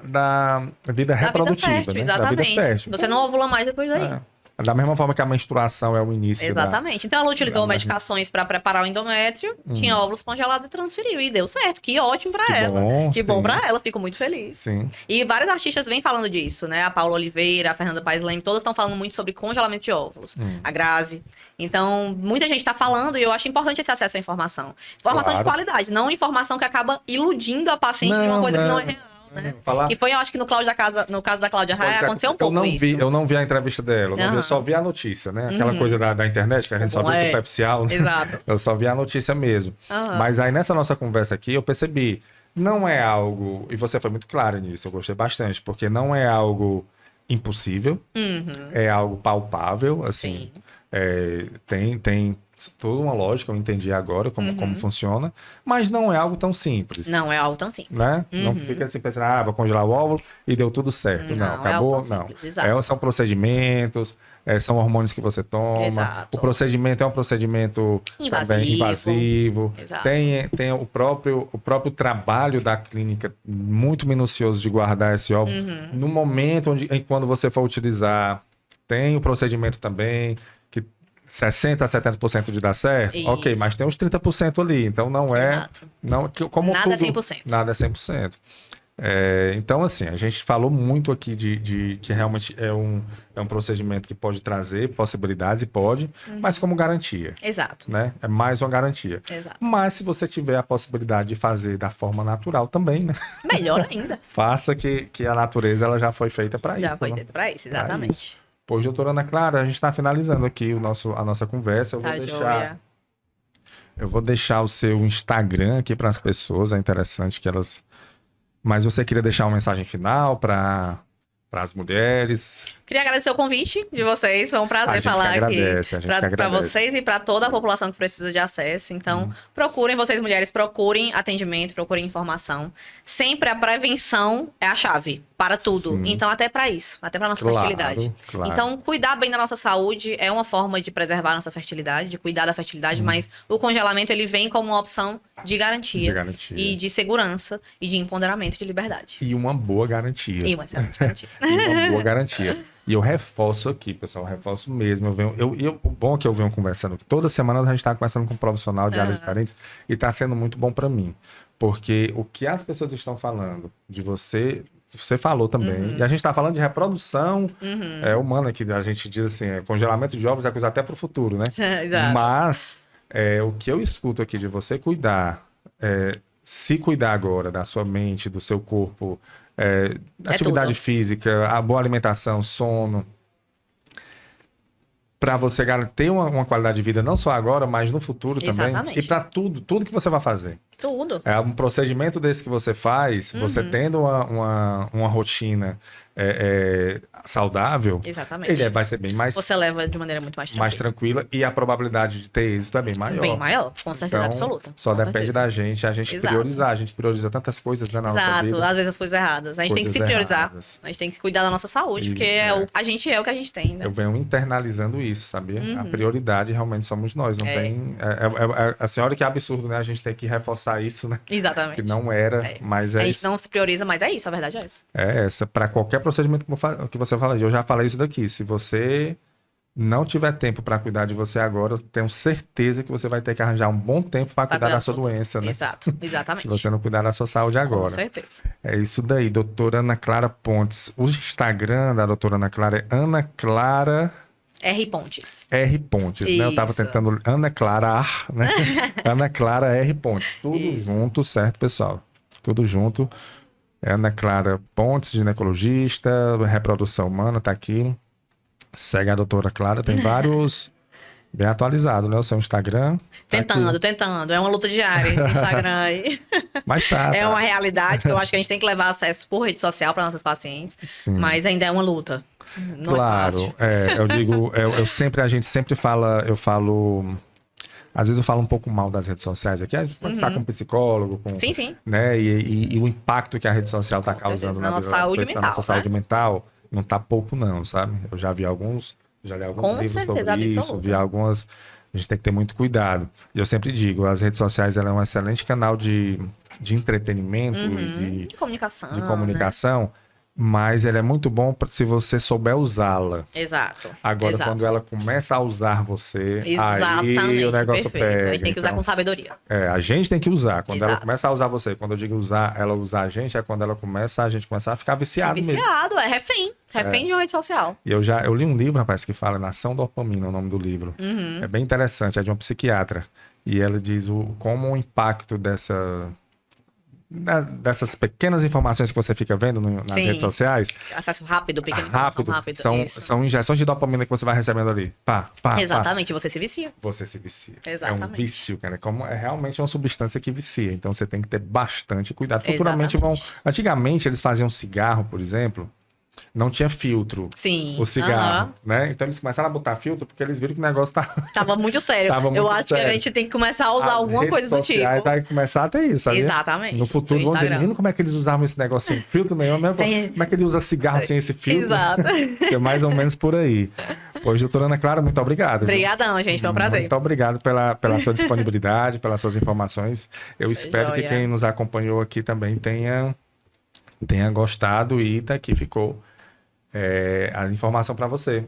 vida reprodutiva, vida fértil, né? exatamente. Da vida fértil. Você não ovula mais depois daí. Da mesma forma que a menstruação é o início. Exatamente. Então ela utilizou medicações para preparar o endométrio, tinha óvulos congelados e transferiu. E deu certo. Que ótimo para ela. Que bom para ela. Fico muito feliz. Sim. E vários artistas vêm falando disso, né? A Paula Oliveira, a Fernanda Paes Leme, todas estão falando muito sobre congelamento de óvulos. A Grazi. Então, muita gente está falando e eu acho importante esse acesso à informação. Informação de qualidade, não informação que acaba iludindo a paciente de uma coisa que não é real. Né? Que foi, eu acho que no caso da Cláudia Raia, aconteceu um pouco isso. Eu não vi a entrevista dela, eu só vi a notícia, né? Aquela coisa da internet que a gente só vê superficial. Né? Exato. Eu só vi a notícia mesmo. Mas aí nessa nossa conversa aqui, eu percebi, não é algo, e você foi muito clara nisso, eu gostei bastante, porque não é algo impossível, é algo palpável, assim. Tem toda uma lógica, eu entendi agora como funciona, mas não é algo tão simples. Não é algo tão simples. Né? Não fica assim pensando, vou congelar o óvulo e deu tudo certo. Não, acabou, não. São procedimentos, são hormônios que você toma. Exato. O procedimento é um procedimento também invasivo. Tem o próprio trabalho da clínica muito minucioso de guardar esse óvulo. No momento quando você for utilizar, tem o procedimento também, 60% a 70% de dar certo, isso. Ok, mas tem uns 30% ali, então não é... Como nada tudo, é 100%. Nada é 100%. Então, assim, a gente falou muito aqui de que realmente é um procedimento que pode trazer possibilidades, e pode, mas como garantia. Exato. Né? É mais uma garantia. Exato. Mas se você tiver a possibilidade de fazer da forma natural também, né? Melhor ainda. Faça que a natureza ela já foi feita para isso. Já foi feita para isso, exatamente. Pois, doutora Ana Clara, a gente está finalizando aqui a nossa conversa. Eu vou deixar o seu Instagram aqui para as pessoas, é interessante que elas... Mas você queria deixar uma mensagem final para as mulheres? Queria agradecer o convite de vocês, foi um prazer falar aqui para vocês e para toda a população que precisa de acesso. Então, procurem, vocês mulheres, procurem atendimento, procurem informação. Sempre a prevenção é a chave para tudo. Sim. Então, até para isso, até para nossa fertilidade. Claro. Então, cuidar bem da nossa saúde é uma forma de preservar a nossa fertilidade, de cuidar da fertilidade, mas o congelamento ele vem como uma opção de garantia. E de segurança e de empoderamento de liberdade. E uma boa garantia. E uma excelente garantia. E uma boa garantia. E eu reforço aqui, pessoal, reforço mesmo. O bom é que eu venho conversando, toda semana a gente está conversando com um profissional de áreas diferentes e está sendo muito bom para mim. Porque o que as pessoas estão falando de você falou também, e a gente está falando de reprodução humana, que a gente diz assim, congelamento de ovos é coisa até para o futuro, né? Exato. Mas O que eu escuto aqui de você cuidar, se cuidar agora da sua mente, do seu corpo, atividade tudo. física, a boa alimentação, sono, para você ter uma qualidade de vida não só agora, mas no futuro também. Exatamente. E para tudo que você vai fazer. Tudo. Um procedimento desse que você faz, você tendo uma rotina saudável, Exatamente. ele vai ser bem mais, Você leva de maneira muito mais tranquila e a probabilidade de ter êxito é bem maior. Bem maior, com certeza Então, absoluta. Só com depende certeza. da gente, a gente Exato. priorizar. A gente prioriza tantas coisas, né, na nossa vida. Exato, às vezes as coisas erradas. A gente tem que se Coisas priorizar. erradas. A gente tem que cuidar da nossa saúde, porque a gente é o que a gente tem, né? Eu venho internalizando isso, sabia? A prioridade realmente somos nós. Não tem. A senhora que é absurdo, né? A gente tem que reforçar isso, né? Exatamente. Que não era, mas A é gente isso. não se prioriza, mas é isso, a verdade é essa. É essa. Para qualquer procedimento que você fala, eu já falei isso daqui. Se você não tiver tempo para cuidar de você agora, eu tenho certeza que você vai ter que arranjar um bom tempo para cuidar da sua doença, né? Exato, exatamente. Se você não cuidar da sua saúde agora. Com certeza. É isso daí, doutora Ana Clara Pontes. O Instagram da doutora Ana Clara é Ana Clara R. Pontes. R. Pontes, né? Eu tava Isso. tentando Ana Clara, né? Ana Clara R. Pontes. Tudo Isso. junto, certo, pessoal? Tudo junto. É Ana Clara Pontes, ginecologista, reprodução humana, tá aqui. Segue a doutora Clara, tem vários... Bem atualizado, né? O seu Instagram. Tá aqui. Tentando. É uma luta diária esse Instagram aí. Mas tá. É tá. uma realidade que eu acho que a gente tem que levar acesso por rede social para nossas pacientes. Sim. Mas ainda é uma luta. Não é Claro, fácil. eu digo, a gente sempre fala, às vezes eu falo um pouco mal das redes sociais aqui, a gente pode conversar com um psicólogo, Sim. né, e o impacto que a rede social está Com causando certeza, na na nossa vida das saúde pessoas, mental, na nossa né? saúde mental, não tá pouco não, sabe? Eu já li alguns Com livros certeza sobre isso, absoluta. vi algumas, a gente tem que ter muito cuidado. E eu sempre digo, as redes sociais ela é um excelente canal de entretenimento e De comunicação. de comunicação, mas ela é muito bom se você souber usá-la. Né? Exato. Agora, Exato. quando ela começa a usar você, Exatamente. aí o negócio Perfeito. pega. A gente tem que usar Então, com sabedoria. a gente tem que usar. Quando ela Exato. começa a usar você, quando eu digo usar, ela usar a gente, é quando ela começa, a gente começar a ficar viciado mesmo. Viciado, é refém. Refém de uma rede social. E eu li um livro, rapaz, que fala Nação Dopamina, o nome do livro. É bem interessante, é de uma psiquiatra. E ela diz como o impacto dessas pequenas informações que você fica vendo nas Sim. redes sociais, Acesso rápido, pequeno rápido, rápido. são injeções de dopamina que você vai recebendo ali. Pá. Exatamente, você se vicia. Você se vicia. É um Exatamente. vício, cara. É realmente uma substância que vicia. Então você tem que ter bastante cuidado. Futuramente Antigamente eles faziam cigarro, por exemplo, não tinha filtro. Sim. O cigarro, né? Então eles começaram a botar filtro porque eles viram que o negócio Tava muito sério. Tava muito eu acho que sério. a gente tem que começar a usar alguma coisa do tipo. Vai começar a ter isso, sabe? Exatamente. No futuro No vão dizer, Instagram. menino, como é que eles usavam esse negócio sem filtro nenhum? Como é que ele usa cigarro sem esse filtro? Exato. Que é mais ou menos por aí. Pois, doutora Ana Clara, muito obrigado. Viu? Obrigadão, gente. Foi um prazer. Muito obrigado pela sua disponibilidade, pelas suas informações. Eu espero que joia. quem nos acompanhou aqui também tenha gostado e daqui ficou a informação para você.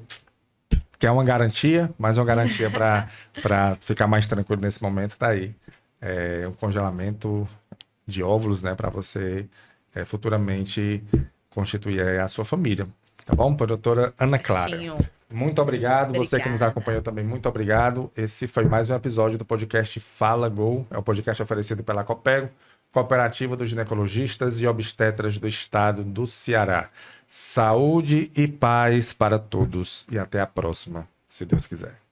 Que é uma garantia, mais uma garantia para ficar mais tranquilo nesse momento, tá aí. Um congelamento de óvulos, né, para você futuramente constituir a sua família. Tá bom? Doutora Ana Clara. Certinho. Muito obrigado. Você que nos Obrigada. acompanhou também, muito obrigado. Esse foi mais um episódio do podcast Fala Go. É um podcast oferecido pela Copego, Cooperativa dos Ginecologistas e Obstetras do Estado do Ceará. Saúde e paz para todos. E até a próxima, se Deus quiser.